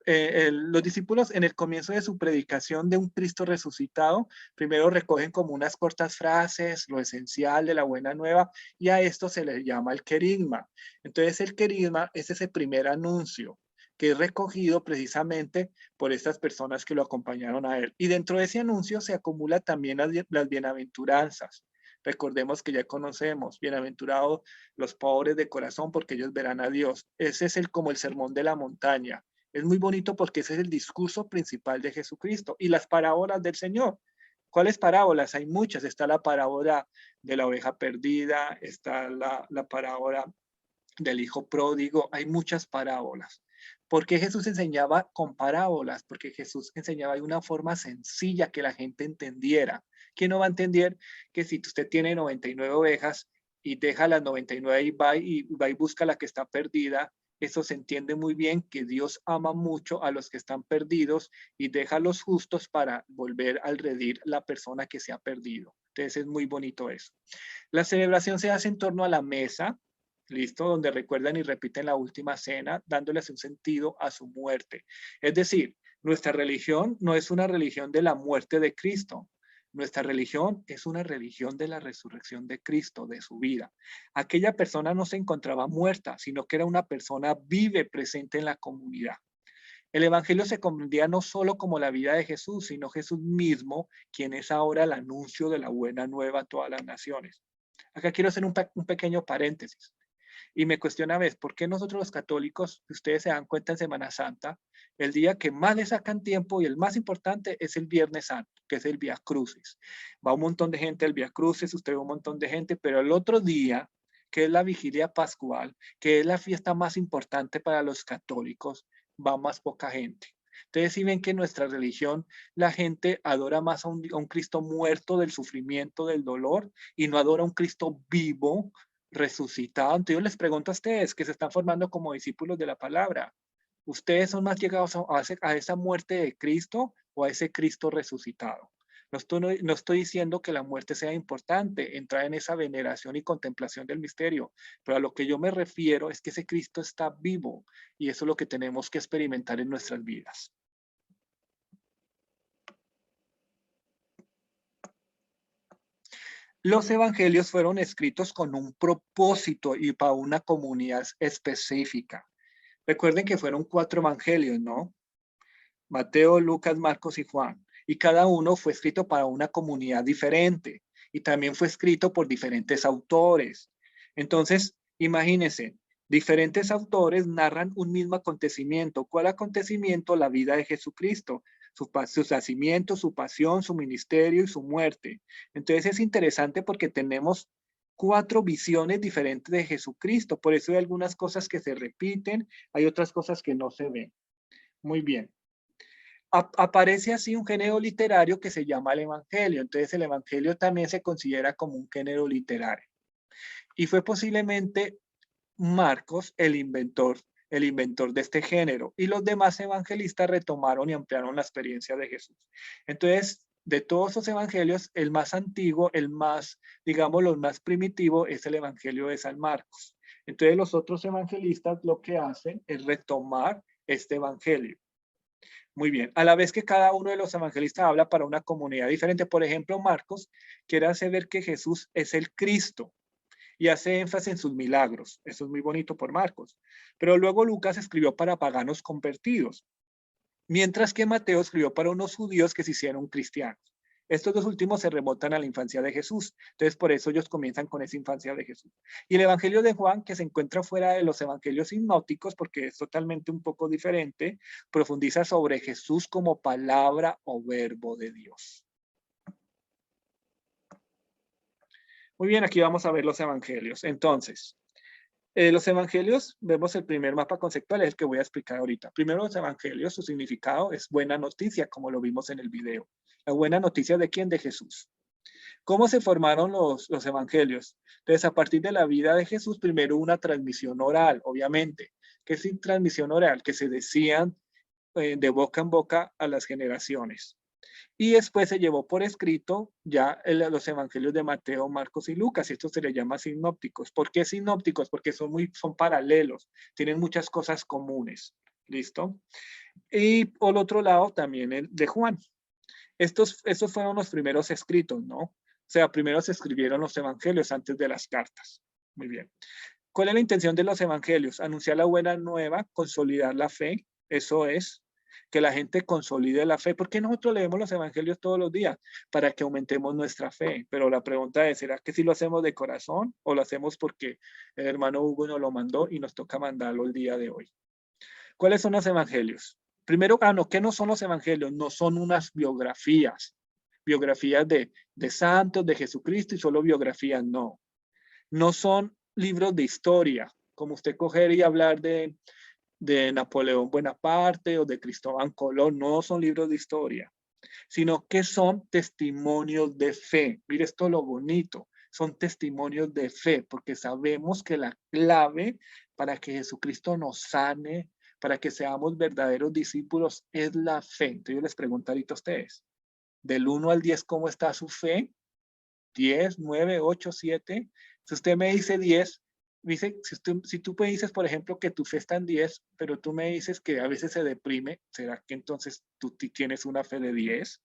los discípulos en el comienzo de su predicación de un Cristo resucitado, primero recogen como unas cortas frases, lo esencial de la buena nueva, y a esto se le llama el querigma. Entonces el querigma es ese primer anuncio que es recogido precisamente por estas personas que lo acompañaron a él. Y dentro de ese anuncio se acumula también las bienaventuranzas. Recordemos que ya conocemos, bienaventurados los pobres de corazón, porque ellos verán a Dios. Ese es como el sermón de la montaña. Es muy bonito porque ese es el discurso principal de Jesucristo. Y las parábolas del Señor. ¿Cuáles parábolas? Hay muchas. Está la parábola de la oveja perdida, está la parábola del hijo pródigo. Hay muchas parábolas. ¿Por qué Jesús enseñaba con parábolas? Porque Jesús enseñaba de una forma sencilla que la gente entendiera. ¿Quién no va a entender que si usted tiene 99 ovejas y deja las 99 y va y busca la que está perdida? Eso se entiende muy bien, que Dios ama mucho a los que están perdidos y deja a los justos para volver a redimir la persona que se ha perdido. Entonces es muy bonito eso. La celebración se hace en torno a la mesa, ¿listo? Donde recuerdan y repiten la última cena, dándoles un sentido a su muerte. Es decir, nuestra religión no es una religión de la muerte de Cristo. Nuestra religión es una religión de la resurrección de Cristo, de su vida. Aquella persona no se encontraba muerta, sino que era una persona vive, presente en la comunidad. El evangelio se comprendía no solo como la vida de Jesús, sino Jesús mismo, quien es ahora el anuncio de la buena nueva a todas las naciones. Acá quiero hacer un pequeño paréntesis. Y me cuestiona a veces, ¿por qué nosotros los católicos, si ustedes se dan cuenta en Semana Santa, el día que más le sacan tiempo y el más importante es el Viernes Santo, que es el Vía Crucis? Va un montón de gente al Vía Crucis, usted ve un montón de gente, pero el otro día, que es la Vigilia Pascual, que es la fiesta más importante para los católicos, va más poca gente. Entonces, si ven que en nuestra religión la gente adora más a un Cristo muerto del sufrimiento, del dolor, y no adora a un Cristo vivo, resucitado. Entonces yo les pregunto a ustedes que se están formando como discípulos de la palabra, ¿ustedes son más llegados a esa muerte de Cristo o a ese Cristo resucitado? No estoy diciendo que la muerte sea importante, entrar en esa veneración y contemplación del misterio, pero a lo que yo me refiero es que ese Cristo está vivo y eso es lo que tenemos que experimentar en nuestras vidas. Los evangelios fueron escritos con un propósito y para una comunidad específica. Recuerden que fueron 4 evangelios, ¿no? Mateo, Lucas, Marcos y Juan. Y cada uno fue escrito para una comunidad diferente. Y también fue escrito por diferentes autores. Entonces, imagínense, Diferentes autores narran un mismo acontecimiento. ¿Cuál acontecimiento? La vida de Jesucristo, su nacimiento, su pasión, su ministerio y su muerte. Entonces es interesante porque tenemos 4 visiones diferentes de Jesucristo. Por eso hay algunas cosas que se repiten, hay otras cosas que no se ven. Muy bien. Aparece así un género literario que se llama el Evangelio. Entonces el Evangelio también se considera como un género literario. Y fue posiblemente Marcos el inventor de este género. Y los demás evangelistas retomaron y ampliaron la experiencia de Jesús. Entonces, de todos los evangelios, el más antiguo, el más, digamos, los más primitivo es el Evangelio de San Marcos. Entonces, los otros evangelistas lo que hacen es retomar este evangelio. Muy bien, a la vez que cada uno de los evangelistas habla para una comunidad diferente. Por ejemplo, Marcos quiere hacer ver que Jesús es el Cristo y hace énfasis en sus milagros. Eso es muy bonito por Marcos. Pero luego Lucas escribió para paganos convertidos, mientras que Mateo escribió para unos judíos que se hicieron cristianos. Estos dos últimos se remontan a la infancia de Jesús. Entonces, por eso ellos comienzan con esa infancia de Jesús. Y el Evangelio de Juan, que se encuentra fuera de los evangelios sinópticos, porque es totalmente un poco diferente, profundiza sobre Jesús como palabra o verbo de Dios. Muy bien, aquí vamos a ver los evangelios. Entonces, los evangelios, vemos el primer mapa conceptual, es el que voy a explicar ahorita. Primero, los evangelios, su significado es buena noticia, como lo vimos en el video. ¿La buena noticia de quién? De Jesús. ¿Cómo se formaron los evangelios? Entonces, a partir de la vida de Jesús, primero una transmisión oral, obviamente. ¿Qué es transmisión oral? Que se decían de boca en boca a las generaciones. Y después se llevó por escrito ya los evangelios de Mateo, Marcos y Lucas. Esto se le llama sinópticos. ¿Por qué sinópticos? Porque son paralelos, tienen muchas cosas comunes. ¿Listo? Y por otro lado también el de Juan. Estos fueron los primeros escritos, ¿no? O sea, primero se escribieron los evangelios antes de las cartas. Muy bien. ¿Cuál es la intención de los evangelios? Anunciar la buena nueva, consolidar la fe. Eso es, que la gente consolide la fe. ¿Por qué nosotros leemos los evangelios todos los días? Para que aumentemos nuestra fe. Pero la pregunta es, ¿será que sí lo hacemos de corazón o lo hacemos porque el hermano Hugo nos lo mandó y nos toca mandarlo el día de hoy? ¿Cuáles son los evangelios? Primero, ¿qué no son los evangelios? No son unas biografías de santos, de Jesucristo y solo biografías, no. No son libros de historia, como usted coger y hablar de Napoleón Bonaparte o de Cristóbal Colón. No son libros de historia, sino que son testimonios de fe. Mire esto lo bonito, son testimonios de fe, porque sabemos que la clave para que Jesucristo nos sane, para que seamos verdaderos discípulos, es la fe. Entonces yo les pregunto ahorita a ustedes, del 1 al 10, ¿cómo está su fe? 10, 9, 8, 7. Si usted me dice 10, dice, si tú me dices, por ejemplo, que tu fe está en 10, pero tú me dices que a veces se deprime, ¿será que entonces tú tienes una fe de 10?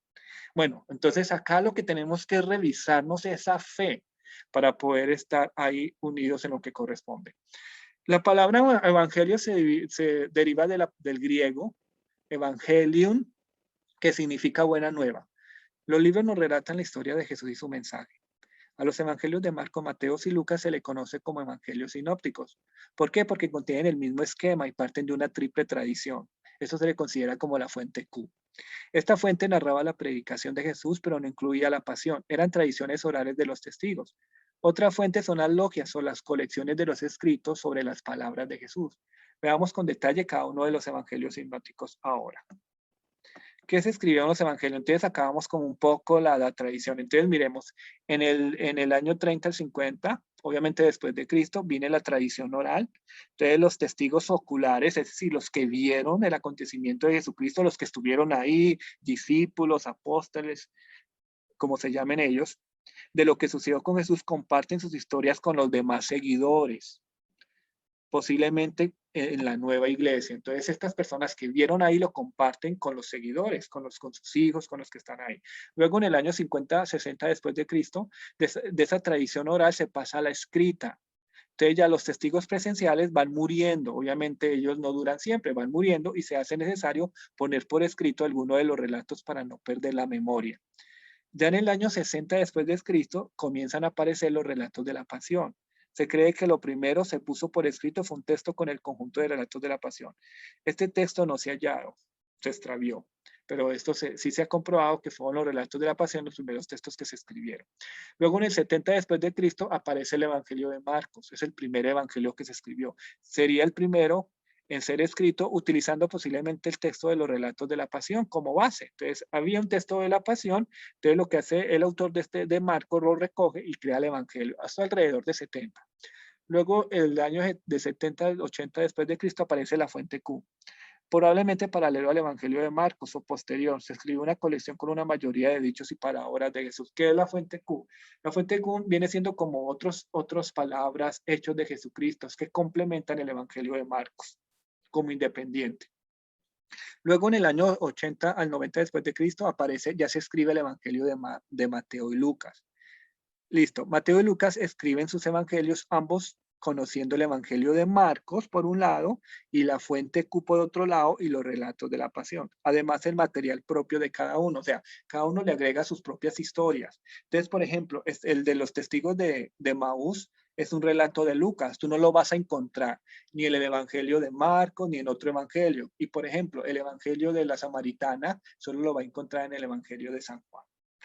Bueno, entonces acá lo que tenemos que revisarnos es esa fe para poder estar ahí unidos en lo que corresponde. La palabra evangelio se deriva del griego evangelium, que significa buena nueva. Los libros nos relatan la historia de Jesús y su mensaje. A los evangelios de Marco, Mateo y Lucas se le conoce como evangelios sinópticos. ¿Por qué? Porque contienen el mismo esquema y parten de una triple tradición. Eso se le considera como la fuente Q. Esta fuente narraba la predicación de Jesús, pero no incluía la pasión. Eran tradiciones orales de los testigos. Otra fuente son las logias o las colecciones de los escritos sobre las palabras de Jesús. Veamos con detalle cada uno de los evangelios sinópticos ahora. ¿Qué se escribió en los evangelios? Entonces acabamos con un poco la tradición. Entonces miremos, en el año 30 al 50, obviamente después de Cristo, viene la tradición oral. Entonces los testigos oculares, es decir, los que vieron el acontecimiento de Jesucristo, los que estuvieron ahí, discípulos, apóstoles, como se llamen ellos, de lo que sucedió con Jesús, comparten sus historias con los demás seguidores, posiblemente en la nueva iglesia. Entonces estas personas que vieron ahí lo comparten con los seguidores, con sus hijos, con los que están ahí. Luego en el año 50, 60 después de Cristo, de esa tradición oral se pasa a la escrita. Entonces ya los testigos presenciales van muriendo. Obviamente ellos no duran siempre, van muriendo y se hace necesario poner por escrito alguno de los relatos para no perder la memoria. Ya en el año 60 después de Cristo comienzan a aparecer los relatos de la pasión. Se cree que lo primero se puso por escrito fue un texto con el conjunto de relatos de la pasión. Este texto no se ha hallado, se extravió, pero esto sí se ha comprobado que fueron los relatos de la pasión los primeros textos que se escribieron. Luego en el 70 después de Cristo aparece el Evangelio de Marcos, es el primer evangelio que se escribió. Sería el primero en ser escrito utilizando posiblemente el texto de los relatos de la pasión como base. Entonces, había un texto de la pasión, entonces lo que hace el autor de Marcos lo recoge y crea el evangelio, hasta alrededor de 70. Luego, el año de 70 al 80 después de Cristo aparece la fuente Q. Probablemente paralelo al evangelio de Marcos o posterior, se escribió una colección con una mayoría de dichos y palabras de Jesús. ¿Qué es la fuente Q? La fuente Q viene siendo como otras palabras, hechos de Jesucristo, que complementan el evangelio de Marcos como independiente. Luego en el año 80 al 90 después de Cristo aparece, ya se escribe el evangelio de Mateo y Lucas. Listo, Mateo y Lucas escriben sus evangelios, ambos conociendo el evangelio de Marcos por un lado y la fuente Q por otro lado y los relatos de la pasión. Además el material propio de cada uno, o sea, cada uno le agrega sus propias historias. Entonces, por ejemplo, el de los testigos de Maús es un relato de Lucas, tú no lo vas a encontrar ni en el evangelio de Marcos ni en otro evangelio. Y por ejemplo, el evangelio de la Samaritana solo lo va a encontrar en el evangelio de San Juan.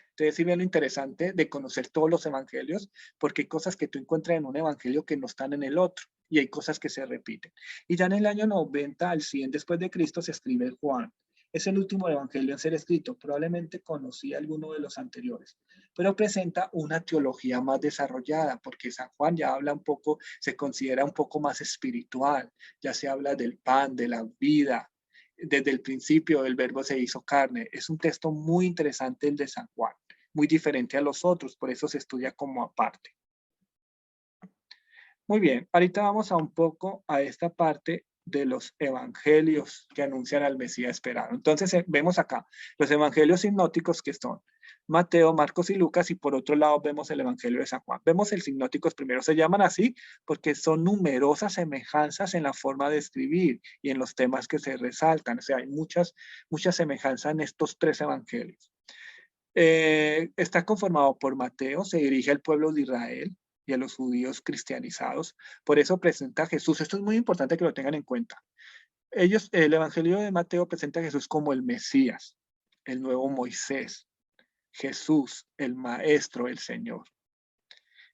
Entonces, sí ven lo interesante de conocer todos los evangelios, porque hay cosas que tú encuentras en un evangelio que no están en el otro, y hay cosas que se repiten. Y ya en el año 90 al 100 después de Cristo se escribe el Juan. Es el último evangelio en ser escrito, probablemente conocía alguno de los anteriores, pero presenta una teología más desarrollada, porque San Juan ya habla un poco, se considera un poco más espiritual, ya se habla del pan, de la vida. Desde el principio el verbo se hizo carne. Es un texto muy interesante el de San Juan, muy diferente a los otros, por eso se estudia como aparte. Muy bien, ahorita vamos a un poco a esta parte de los evangelios que anuncian al Mesías esperado. Entonces vemos acá los evangelios sinópticos que son Mateo, Marcos y Lucas, y por otro lado vemos el evangelio de San Juan. Vemos el sinópticos primero, se llaman así porque son numerosas semejanzas en la forma de escribir y en los temas que se resaltan. O sea, hay muchas semejanzas en estos tres evangelios. Está conformado por Mateo, se dirige al pueblo de Israel y a los judíos cristianizados. Por eso presenta a Jesús. Esto es muy importante que lo tengan en cuenta. El evangelio de Mateo presenta a Jesús como el Mesías, el nuevo Moisés, Jesús, el Maestro, el Señor.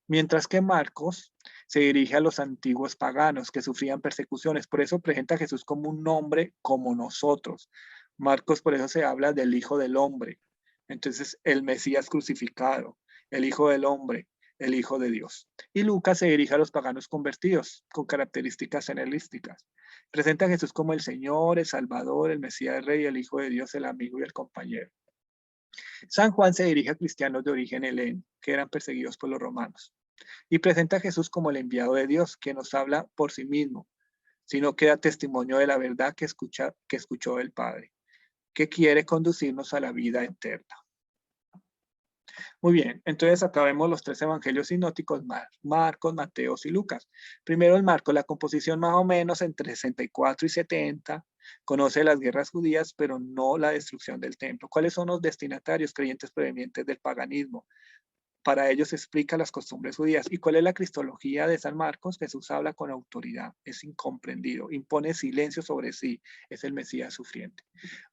Mientras que Marcos se dirige a los antiguos paganos que sufrían persecuciones. Por eso presenta a Jesús como un hombre como nosotros. Marcos, por eso se habla del Hijo del Hombre. Entonces, el Mesías crucificado, el Hijo del Hombre, el Hijo de Dios. Y Lucas se dirige a los paganos convertidos, con características señalísticas. Presenta a Jesús como el Señor, el Salvador, el Mesías, el Rey, el Hijo de Dios, el amigo y el compañero. San Juan se dirige a cristianos de origen heleno, que eran perseguidos por los romanos. Y presenta a Jesús como el enviado de Dios, que nos habla por sí mismo, sino que da testimonio de la verdad que escuchó del Padre, que quiere conducirnos a la vida eterna. Muy bien, entonces acá vemos los tres evangelios sinópticos, Marcos, Mateo y Lucas. Primero el Marcos, la composición más o menos entre 64 y 70, conoce las guerras judías, pero no la destrucción del templo. ¿Cuáles son los destinatarios creyentes provenientes del paganismo? Para ellos explica las costumbres judías. ¿Y cuál es la cristología de San Marcos? Jesús habla con autoridad, es incomprendido, impone silencio sobre sí, es el Mesías sufriente.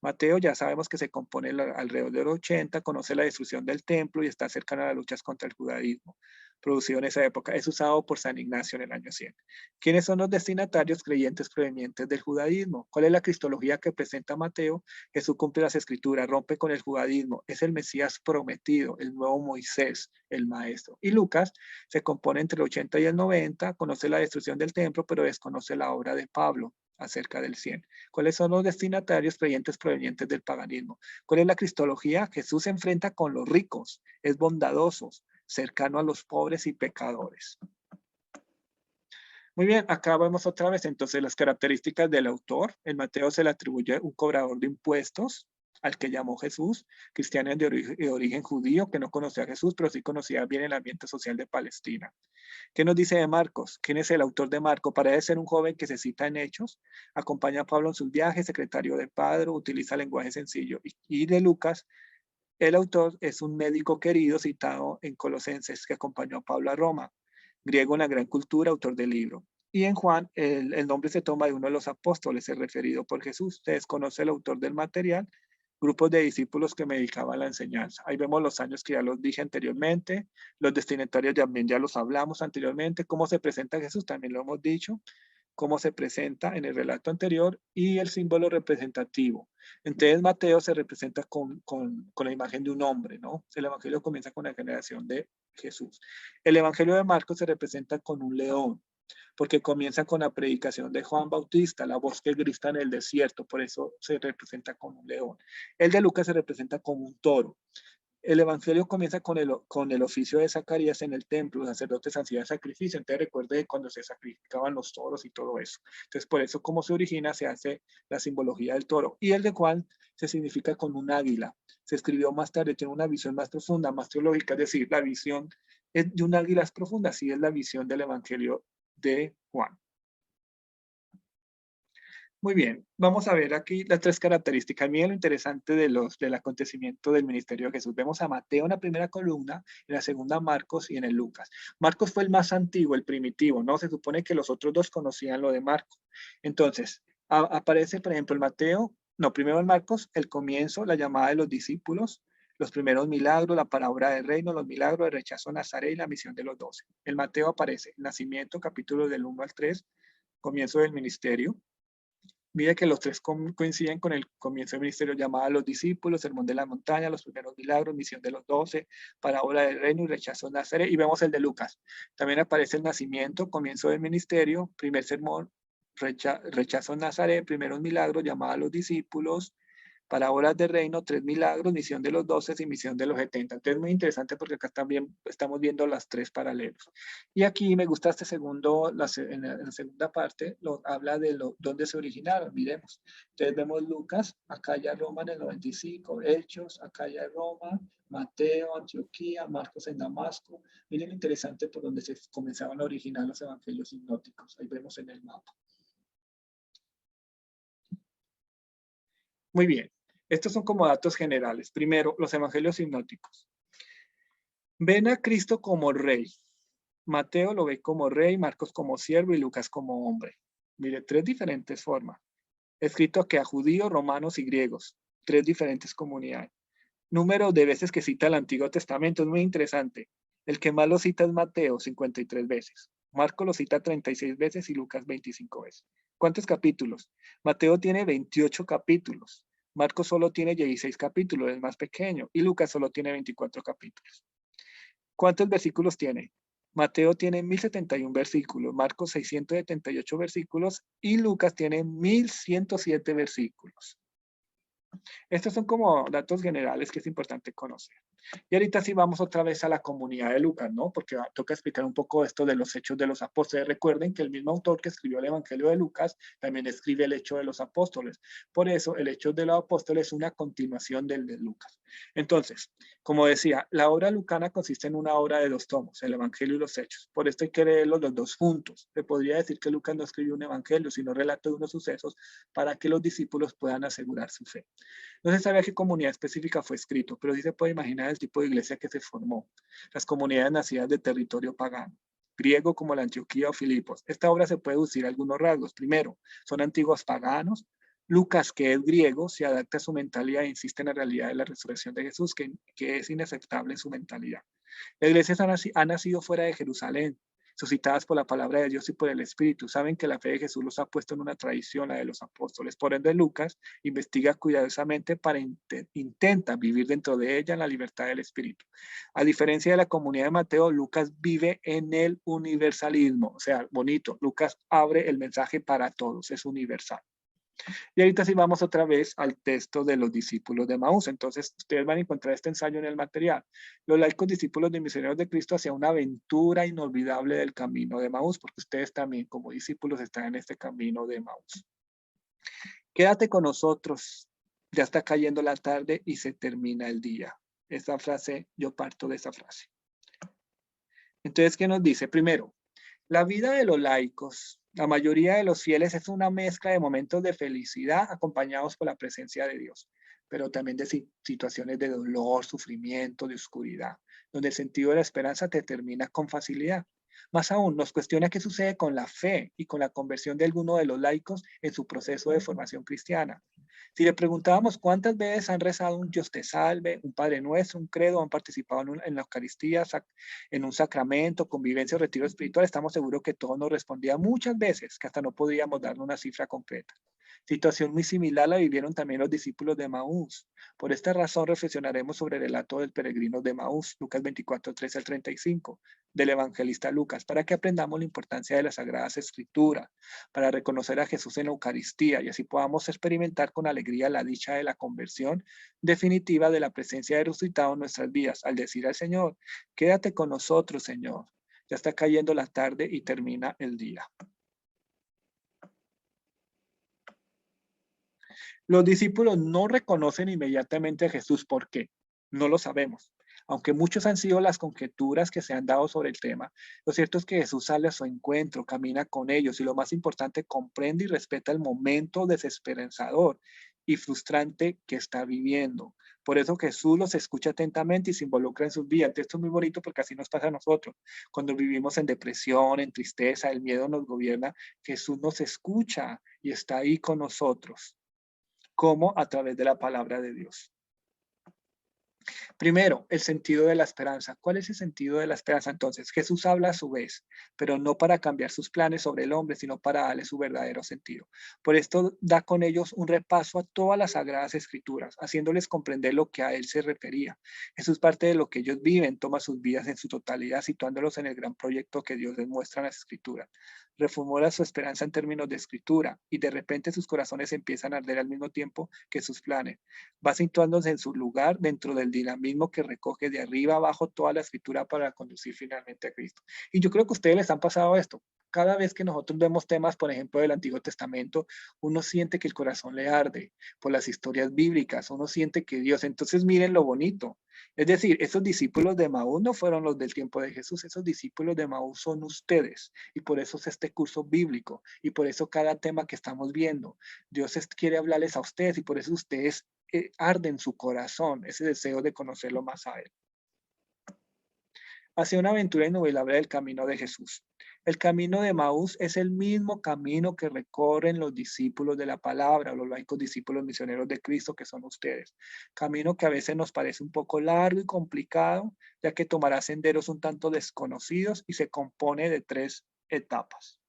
Mateo ya sabemos que se compone alrededor de 80, conoce la destrucción del templo y está cercano a las luchas contra el judaísmo, producido en esa época. Es usado por San Ignacio en el año 100. ¿Quiénes son los destinatarios creyentes provenientes del judaísmo? ¿Cuál es la cristología que presenta Mateo? Jesús cumple las escrituras, rompe con el judaísmo, es el Mesías prometido, el nuevo Moisés, el Maestro. Y Lucas se compone entre el 80 y el 90, conoce la destrucción del templo, pero desconoce la obra de Pablo acerca del 100. ¿Cuáles son los destinatarios creyentes provenientes del paganismo? ¿Cuál es la cristología? Jesús se enfrenta con los ricos, es bondadoso, cercano a los pobres y pecadores. Muy bien, acá vemos otra vez entonces las características del autor. En Mateo se le atribuye un cobrador de impuestos al que llamó Jesús, cristiano de origen judío que no conocía a Jesús, pero sí conocía bien el ambiente social de Palestina. ¿Qué nos dice de Marcos? ¿Quién es el autor de Marcos? Parece ser un joven que se cita en Hechos, acompaña a Pablo en sus viajes, secretario de Pedro, utiliza lenguaje sencillo. Y de Lucas, el autor es un médico querido citado en Colosenses que acompañó a Pablo a Roma. griego en la gran cultura, autor del libro. Y en Juan, el nombre se toma de uno de los apóstoles, es referido por Jesús. Ustedes conocen el autor del material, grupos de discípulos que me dedicaban a la enseñanza. Ahí vemos los años que ya los dije anteriormente, los destinatarios también ya los hablamos anteriormente, cómo se presenta Jesús, también lo hemos dicho, cómo se presenta en el relato anterior y el símbolo representativo. Entonces Mateo se representa con la imagen de un hombre, ¿no? El evangelio comienza con la generación de Jesús. El evangelio de Marcos se representa con un león, porque comienza con la predicación de Juan Bautista, la voz que grita en el desierto, por eso se representa con un león. El de Lucas se representa con un toro. El evangelio comienza con el oficio de Zacarías en el templo, los sacerdotes hacían sacrificio, entonces recuerde cuando se sacrificaban los toros y todo eso. Entonces por eso como se origina, se hace la simbología del toro. Y el de Juan se significa con un águila. Se escribió más tarde, tiene una visión más profunda, más teológica, es decir, la visión de un águila es profunda, así es la visión del evangelio de Juan. Muy bien, vamos a ver aquí las tres características. Miren lo interesante del acontecimiento del ministerio de Jesús. Vemos a Mateo en la primera columna, en la segunda Marcos y en el Lucas. Marcos fue el más antiguo, el primitivo, ¿no? Se supone que los otros dos conocían lo de Marcos. Entonces, aparece, por ejemplo, el Mateo, no, primero el Marcos, el comienzo, la llamada de los discípulos, los primeros milagros, la parábola del reino, los milagros, el rechazo a Nazaret y la misión de los 12. El Mateo aparece, el nacimiento, capítulos del 1 al 3, comienzo del ministerio. Mira que los tres coinciden con el comienzo del ministerio, llamada a los discípulos, sermón de la montaña, los primeros milagros, misión de los 12, parábola del reino y rechazo a Nazaret. Y vemos el de Lucas. También aparece el nacimiento, comienzo del ministerio, primer sermón, rechazo a Nazaret, primeros milagros, llamada a los discípulos, parábolas del reino, 3 milagros, misión de los 12 y misión de los 70. Entonces es muy interesante porque acá también estamos viendo las tres paralelos. Y aquí me gusta este segundo, en la segunda parte, habla de dónde se originaron, miremos. Entonces vemos Lucas, acá ya Roma en el 95, Hechos, acá ya Roma, Mateo, Antioquía, Marcos en Damasco. Miren lo interesante por donde se comenzaban a originar los evangelios sinópticos. Ahí vemos en el mapa. Muy bien. Estos son como datos generales. Primero, los evangelios sinópticos. Ven a Cristo como rey. Mateo lo ve como rey, Marcos como siervo y Lucas como hombre. Mire, tres diferentes formas. Escrito que a judíos, romanos y griegos. Tres diferentes comunidades. Número de veces que cita el Antiguo Testamento es muy interesante. El que más lo cita es Mateo, 53 veces. Marcos lo cita 36 veces y Lucas 25 veces. ¿Cuántos capítulos? Mateo tiene 28 capítulos. Marcos solo tiene 16 capítulos, es más pequeño, y Lucas solo tiene 24 capítulos. ¿Cuántos versículos tiene? Mateo tiene 1071 versículos, Marcos 678 versículos, y Lucas tiene 1107 versículos. Estos son como datos generales que es importante conocer. Y ahorita sí vamos otra vez a la comunidad de Lucas, ¿no? Porque toca explicar un poco esto de los hechos de los apóstoles. Recuerden que el mismo autor que escribió el Evangelio de Lucas también escribe el hecho de los apóstoles. Por eso el hecho de los apóstoles es una continuación del de Lucas. Entonces, como decía, la obra lucana consiste en una obra de 2 tomos, el Evangelio y los hechos. Por esto hay que leerlos los dos juntos. Se podría decir que Lucas no escribió un evangelio, sino relato de unos sucesos para que los discípulos puedan asegurar su fe. No se sabe a qué comunidad específica fue escrito, pero sí se puede imaginar el tipo de iglesia que se formó. Las comunidades nacidas de territorio pagano, griego como la Antioquía o Filipos. Esta obra se puede deducir algunos rasgos. Primero, son antiguos paganos. Lucas, que es griego, se adapta a su mentalidad e insiste en la realidad de la resurrección de Jesús, que es inaceptable en su mentalidad. Las iglesias han nacido fuera de Jerusalén, suscitadas por la palabra de Dios y por el Espíritu. Saben que la fe de Jesús los ha puesto en una tradición, la de los apóstoles. Por ende, Lucas investiga cuidadosamente para intenta vivir dentro de ella en la libertad del Espíritu. A diferencia de la comunidad de Mateo, Lucas vive en el universalismo. O sea, bonito, Lucas abre el mensaje para todos, es universal. Y ahorita sí vamos otra vez al texto de los discípulos de Maús. Entonces, ustedes van a encontrar este ensayo en el material. Los laicos discípulos de misioneros de Cristo hacia una aventura inolvidable del camino de Maús, porque ustedes también como discípulos están en este camino de Maús. Quédate con nosotros, ya está cayendo la tarde y se termina el día. Esa frase, yo parto de esa frase. Entonces, ¿qué nos dice? Primero, la vida de los laicos, la mayoría de los fieles, es una mezcla de momentos de felicidad acompañados por la presencia de Dios, pero también de situaciones de dolor, sufrimiento, de oscuridad, donde el sentido de la esperanza te termina con facilidad. Más aún, nos cuestiona qué sucede con la fe y con la conversión de alguno de los laicos en su proceso de formación cristiana. Si le preguntábamos cuántas veces han rezado un Dios te salve, un Padre Nuestro, un credo, han participado en la Eucaristía, en un sacramento, convivencia o retiro espiritual, estamos seguros que todos nos respondían muchas veces, que hasta no podríamos darle una cifra concreta. Situación muy similar la vivieron también los discípulos de Emaús. Por esta razón reflexionaremos sobre el relato del peregrino de Emaús, Lucas 24, 13 al 35, del evangelista Lucas, para que aprendamos la importancia de las Sagradas Escrituras, para reconocer a Jesús en la Eucaristía y así podamos experimentar con alegría la dicha de la conversión definitiva de la presencia de resucitado en nuestras vidas, al decir al Señor, quédate con nosotros, Señor. Ya está cayendo la tarde y termina el día. Los discípulos no reconocen inmediatamente a Jesús. ¿Por qué? No lo sabemos. Aunque muchos han sido las conjeturas que se han dado sobre el tema, lo cierto es que Jesús sale a su encuentro, camina con ellos y lo más importante, comprende y respeta el momento desesperanzador y frustrante que está viviendo. Por eso Jesús los escucha atentamente y se involucra en sus vidas. Esto es muy bonito porque así nos pasa a nosotros. Cuando vivimos en depresión, en tristeza, el miedo nos gobierna, Jesús nos escucha y está ahí con nosotros. ¿Cómo? A través de la palabra de Dios. Primero, el sentido de la esperanza. ¿Cuál es el sentido de la esperanza? Entonces, Jesús habla a su vez, pero no para cambiar sus planes sobre el hombre, sino para darle su verdadero sentido. Por esto da con ellos un repaso a todas las Sagradas Escrituras, haciéndoles comprender lo que a él se refería. Jesús parte de lo que ellos viven, toma sus vidas en su totalidad, situándolos en el gran proyecto que Dios les muestra en las Escrituras. Reformula su esperanza en términos de escritura y de repente sus corazones empiezan a arder al mismo tiempo que sus planes. Va situándose en su lugar dentro del dinamismo que recoge de arriba abajo toda la escritura para conducir finalmente a Cristo. Y yo creo que a ustedes les han pasado esto. Cada vez que nosotros vemos temas, por ejemplo, del Antiguo Testamento, uno siente que el corazón le arde por las historias bíblicas, uno siente que Dios, entonces miren lo bonito. Es decir, esos discípulos de Emaús no fueron los del tiempo de Jesús, esos discípulos de Emaús son ustedes. Y por eso es este curso bíblico y por eso cada tema que estamos viendo, Dios quiere hablarles a ustedes y por eso ustedes arden su corazón, ese deseo de conocerlo más a Él. Hacia una aventura inolvidable del camino de Jesús. El camino de Emaús es el mismo camino que recorren los discípulos de la palabra, los laicos discípulos misioneros de Cristo que son ustedes. Camino que a veces nos parece un poco largo y complicado, ya que tomará senderos un tanto desconocidos y se compone de 3 etapas.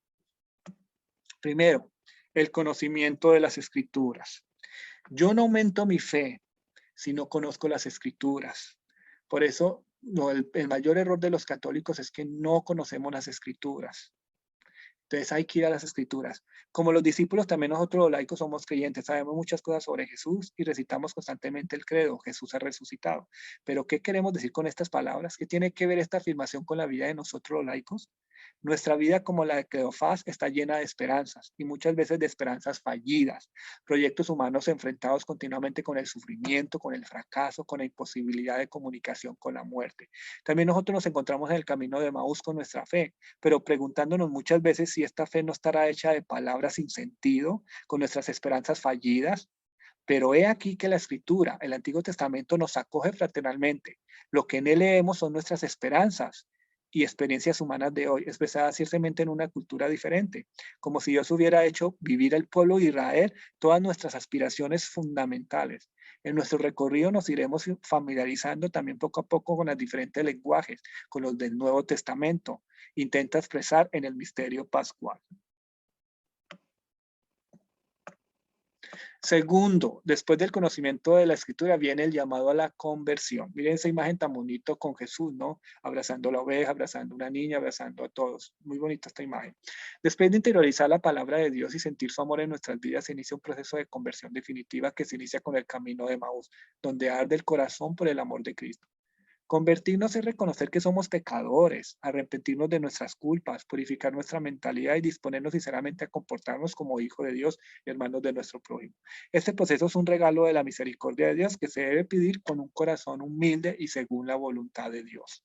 Primero, el conocimiento de las Escrituras. Yo no aumento mi fe si no conozco las Escrituras. Por eso, el mayor error de los católicos es que no conocemos las Escrituras. Entonces hay que ir a las Escrituras. Como los discípulos, también nosotros los laicos somos creyentes, sabemos muchas cosas sobre Jesús y recitamos constantemente el credo, Jesús ha resucitado. Pero ¿qué queremos decir con estas palabras? ¿Qué tiene que ver esta afirmación con la vida de nosotros los laicos? Nuestra vida, como la de Cleofás, está llena de esperanzas y muchas veces de esperanzas fallidas, proyectos humanos enfrentados continuamente con el sufrimiento, con el fracaso, con la imposibilidad de comunicación con la muerte. También nosotros nos encontramos en el camino de Emaús con nuestra fe, pero preguntándonos muchas veces si esta fe no estará hecha de palabras sin sentido, con nuestras esperanzas fallidas. Pero he aquí que la Escritura, el Antiguo Testamento, nos acoge fraternalmente. Lo que en él leemos son nuestras esperanzas y experiencias humanas de hoy, expresadas ciertamente en una cultura diferente, como si Dios hubiera hecho vivir al pueblo de Israel todas nuestras aspiraciones fundamentales. En nuestro recorrido nos iremos familiarizando también poco a poco con los diferentes lenguajes, con los del Nuevo Testamento. Intenta expresar en el misterio pascual. Segundo, después del conocimiento de la Escritura viene el llamado a la conversión. Miren esa imagen tan bonito con Jesús, ¿no? Abrazando a la oveja, abrazando a una niña, abrazando a todos. Muy bonita esta imagen. Después de interiorizar la palabra de Dios y sentir su amor en nuestras vidas, se inicia un proceso de conversión definitiva que se inicia con el camino de Emaús, donde arde el corazón por el amor de Cristo. Convertirnos es reconocer que somos pecadores, arrepentirnos de nuestras culpas, purificar nuestra mentalidad y disponernos sinceramente a comportarnos como hijos de Dios y hermanos de nuestro prójimo. Este proceso es un regalo de la misericordia de Dios que se debe pedir con un corazón humilde y según la voluntad de Dios.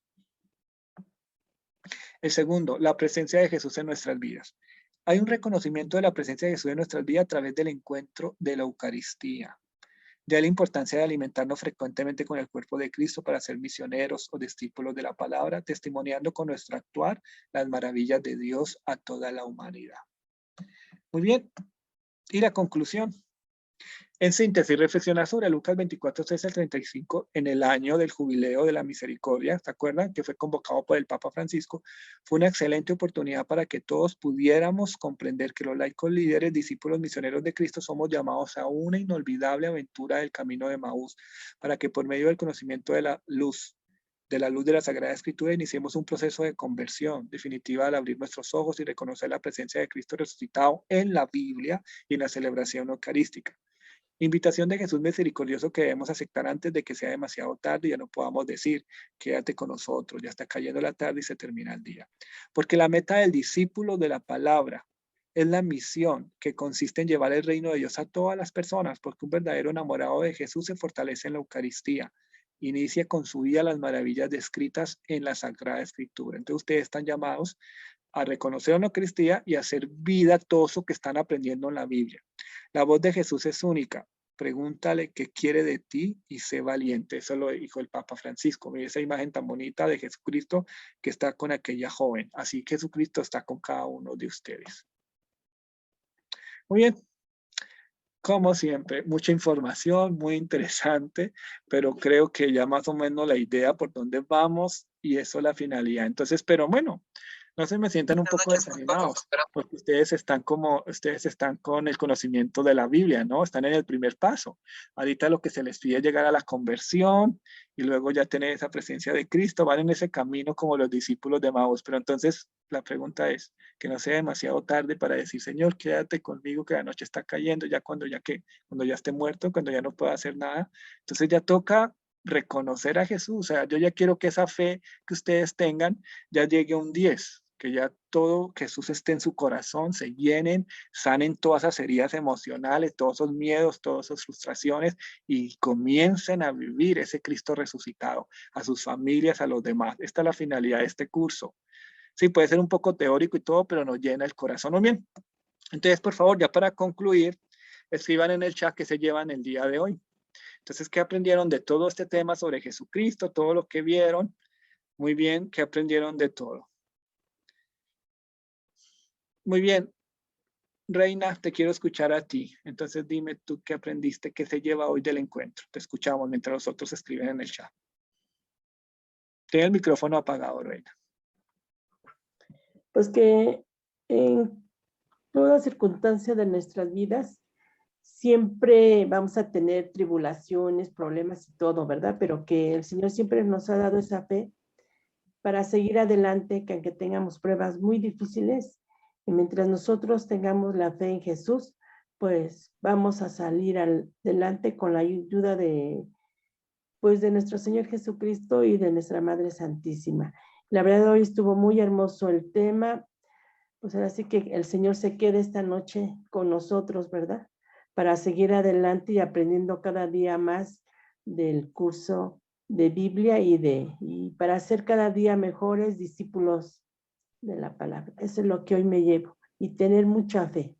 El segundo, la presencia de Jesús en nuestras vidas. Hay un reconocimiento de la presencia de Jesús en nuestras vidas a través del encuentro de la Eucaristía. De ahí la importancia de alimentarnos frecuentemente con el cuerpo de Cristo para ser misioneros o discípulos de la palabra, testimoniando con nuestro actuar las maravillas de Dios a toda la humanidad. Muy bien. Y la conclusión. En síntesis, reflexionar sobre Lucas 24, 6 al 35 en el año del jubileo de la misericordia, ¿se acuerdan? Que fue convocado por el Papa Francisco, fue una excelente oportunidad para que todos pudiéramos comprender que los laicos líderes, discípulos misioneros de Cristo, somos llamados a una inolvidable aventura del camino de Emaús, para que por medio del conocimiento de la luz de la Sagrada Escritura, iniciemos un proceso de conversión definitiva al abrir nuestros ojos y reconocer la presencia de Cristo resucitado en la Biblia y en la celebración eucarística. Invitación de Jesús misericordioso que debemos aceptar antes de que sea demasiado tarde y ya no podamos decir, quédate con nosotros, ya está cayendo la tarde y se termina el día. Porque la meta del discípulo de la palabra es la misión que consiste en llevar el reino de Dios a todas las personas, porque un verdadero enamorado de Jesús se fortalece en la Eucaristía, inicia con su vida las maravillas descritas en la Sagrada Escritura. Entonces ustedes están llamados a reconocer la Eucaristía y a hacer vida todo eso que están aprendiendo en la Biblia. La voz de Jesús es única. Pregúntale qué quiere de ti y sé valiente. Eso lo dijo el Papa Francisco. Mira esa imagen tan bonita de Jesucristo que está con aquella joven. Así que Jesucristo está con cada uno de ustedes. Muy bien. Como siempre, mucha información, muy interesante, pero creo que ya más o menos la idea por dónde vamos y eso es la finalidad. Entonces, pero bueno, no se me sientan un poco desanimados, porque ustedes están con el conocimiento de la Biblia, ¿no? Están en el primer paso. Ahorita lo que se les pide es llegar a la conversión y luego ya tener esa presencia de Cristo, van en ese camino como los discípulos de Emaús. Pero entonces la pregunta es que no sea demasiado tarde para decir, Señor, quédate conmigo que la noche está cayendo, ya cuando ya esté muerto, cuando ya no pueda hacer nada. Entonces ya toca reconocer a Jesús. O sea, yo ya quiero que esa fe que ustedes tengan ya llegue a un 10. Que ya todo Jesús esté en su corazón, se llenen, sanen todas esas heridas emocionales, todos esos miedos, todas esas frustraciones y comiencen a vivir ese Cristo resucitado a sus familias, a los demás. Esta es la finalidad de este curso. Sí, puede ser un poco teórico y todo, pero nos llena el corazón. ¿No bien? Entonces, por favor, ya para concluir, escriban en el chat qué se llevan el día de hoy. Entonces, ¿qué aprendieron de todo este tema sobre Jesucristo? Todo lo que vieron. Muy bien, ¿qué aprendieron de todo? Muy bien, Reina, te quiero escuchar a ti. Entonces dime tú qué aprendiste, qué se lleva hoy del encuentro. Te escuchamos mientras los otros escriben en el chat. Tiene el micrófono apagado, Reina.
Pues que en toda circunstancia de nuestras vidas siempre vamos a tener tribulaciones, problemas y todo, ¿verdad? Pero que el Señor siempre nos ha dado esa fe para seguir adelante, que aunque tengamos pruebas muy difíciles, y mientras nosotros tengamos la fe en Jesús, pues vamos a salir adelante con la ayuda de nuestro Señor Jesucristo y de nuestra Madre Santísima. La verdad, hoy estuvo muy hermoso el tema. Pues ahora sí que el Señor se quede esta noche con nosotros, ¿verdad? Para seguir adelante y aprendiendo cada día más del curso de Biblia y para ser cada día mejores discípulos de la palabra. Eso es lo que hoy me llevo y tener mucha fe.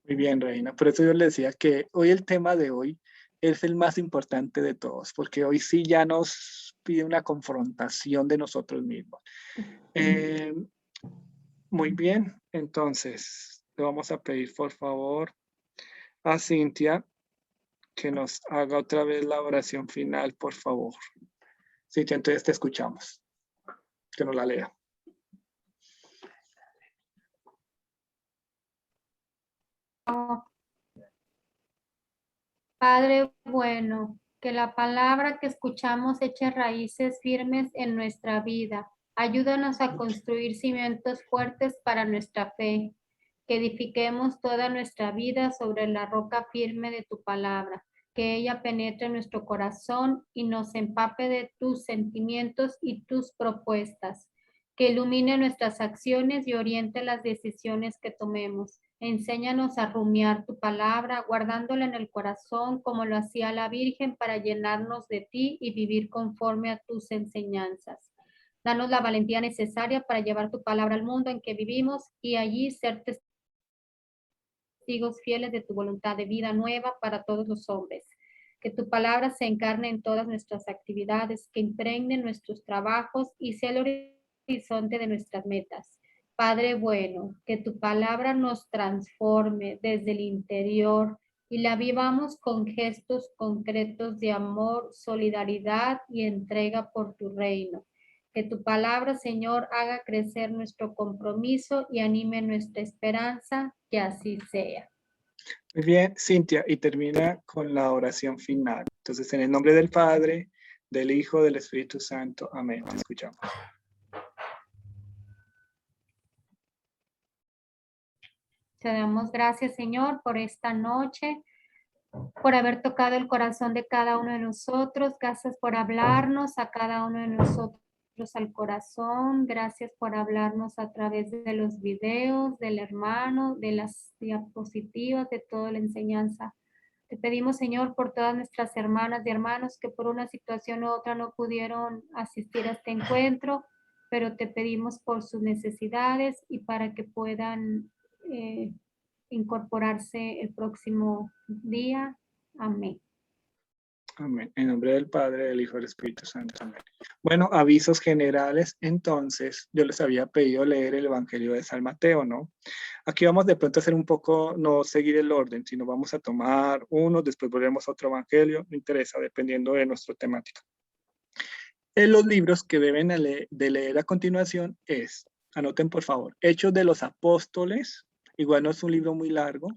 Muy bien, Reina. Por eso yo le decía que hoy el tema de hoy es el más importante de todos, porque hoy sí ya nos pide una confrontación de nosotros mismos. Muy bien, entonces le vamos a pedir por favor a Cintia que nos haga otra vez la oración final, por favor. Cintia, entonces te escuchamos. Que nos la lea.
Padre bueno, que la palabra que escuchamos eche raíces firmes en nuestra vida. Ayúdanos a construir cimientos fuertes para nuestra fe, que edifiquemos toda nuestra vida sobre la roca firme de tu palabra, que ella penetre en nuestro corazón y nos empape de tus sentimientos y tus propuestas, que ilumine nuestras acciones y oriente las decisiones que tomemos. Enséñanos a rumiar tu palabra, guardándola en el corazón como lo hacía la Virgen para llenarnos de ti y vivir conforme a tus enseñanzas. Danos la valentía necesaria para llevar tu palabra al mundo en que vivimos y allí ser testigos fieles de tu voluntad de vida nueva para todos los hombres. Que tu palabra se encarne en todas nuestras actividades, que impregne nuestros trabajos y sea el horizonte de nuestras metas. Padre bueno, que tu palabra nos transforme desde el interior y la vivamos con gestos concretos de amor, solidaridad y entrega por tu reino. Que tu palabra, Señor, haga crecer nuestro compromiso y anime nuestra esperanza, que así sea.
Muy bien, Cintia, y termina con la oración final. Entonces, en el nombre del Padre, del Hijo, del Espíritu Santo. Amén. Te escuchamos.
Te damos gracias, Señor, por esta noche, por haber tocado el corazón de cada uno de nosotros. Gracias por hablarnos a cada uno de nosotros al corazón. Gracias por hablarnos a través de los videos, del hermano, de las diapositivas, de toda la enseñanza. Te pedimos, Señor, por todas nuestras hermanas y hermanos que por una situación u otra no pudieron asistir a este encuentro, pero te pedimos por sus necesidades y para que puedan incorporarse el próximo día. Amén.
Amén. En nombre del Padre, del Hijo y del Espíritu Santo. Amén. Bueno, avisos generales. Entonces, yo les había pedido leer el Evangelio de San Mateo, ¿no? Aquí vamos de pronto a hacer un poco, no seguir el orden, sino vamos a tomar uno, después volvemos a otro Evangelio, no interesa, dependiendo de nuestra temática. En los libros que deben de leer a continuación es, anoten por favor, Hechos de los Apóstoles, igual no es un libro muy largo,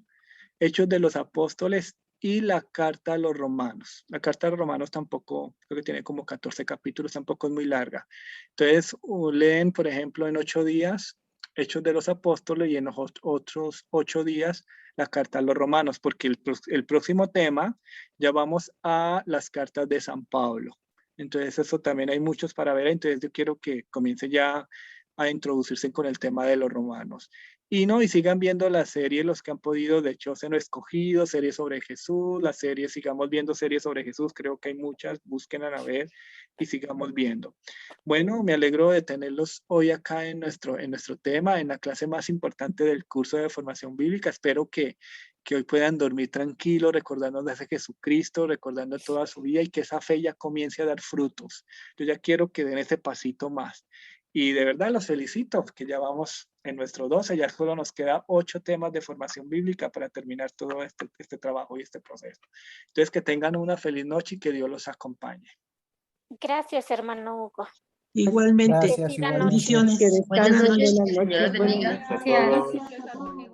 Hechos de los Apóstoles y la Carta a los Romanos. La Carta a los Romanos tampoco, creo que tiene como 14 capítulos, tampoco es muy larga. Entonces, leen, por ejemplo, en 8 días, Hechos de los Apóstoles y en los otros 8 días, la Carta a los Romanos, porque el próximo tema ya vamos a las cartas de San Pablo. Entonces, eso también hay muchos para ver. Entonces, yo quiero que comience ya a introducirse con el tema de los romanos. Y sigan viendo la serie, los que han podido, de hecho, se han escogido, series sobre Jesús, las series, sigamos viendo series sobre Jesús, creo que hay muchas, búsquenla a ver y sigamos viendo. Bueno, me alegro de tenerlos hoy acá en nuestro tema, en la clase más importante del curso de formación bíblica. Espero que hoy puedan dormir tranquilos, recordando de Jesucristo, recordando toda su vida y que esa fe ya comience a dar frutos. Yo ya quiero que den ese pasito más. Y de verdad los felicito, que ya vamos en nuestro 12, ya solo nos queda 8 temas de formación bíblica para terminar todo este trabajo y este proceso. Entonces, que tengan una feliz noche y que Dios los acompañe.
Gracias, hermano Hugo.
Igualmente.
Bendiciones.
Bendiciones.
Que descansen.
Buenas noches.
Buenas noches.
Dios bendiga.
Buenas noches a todos.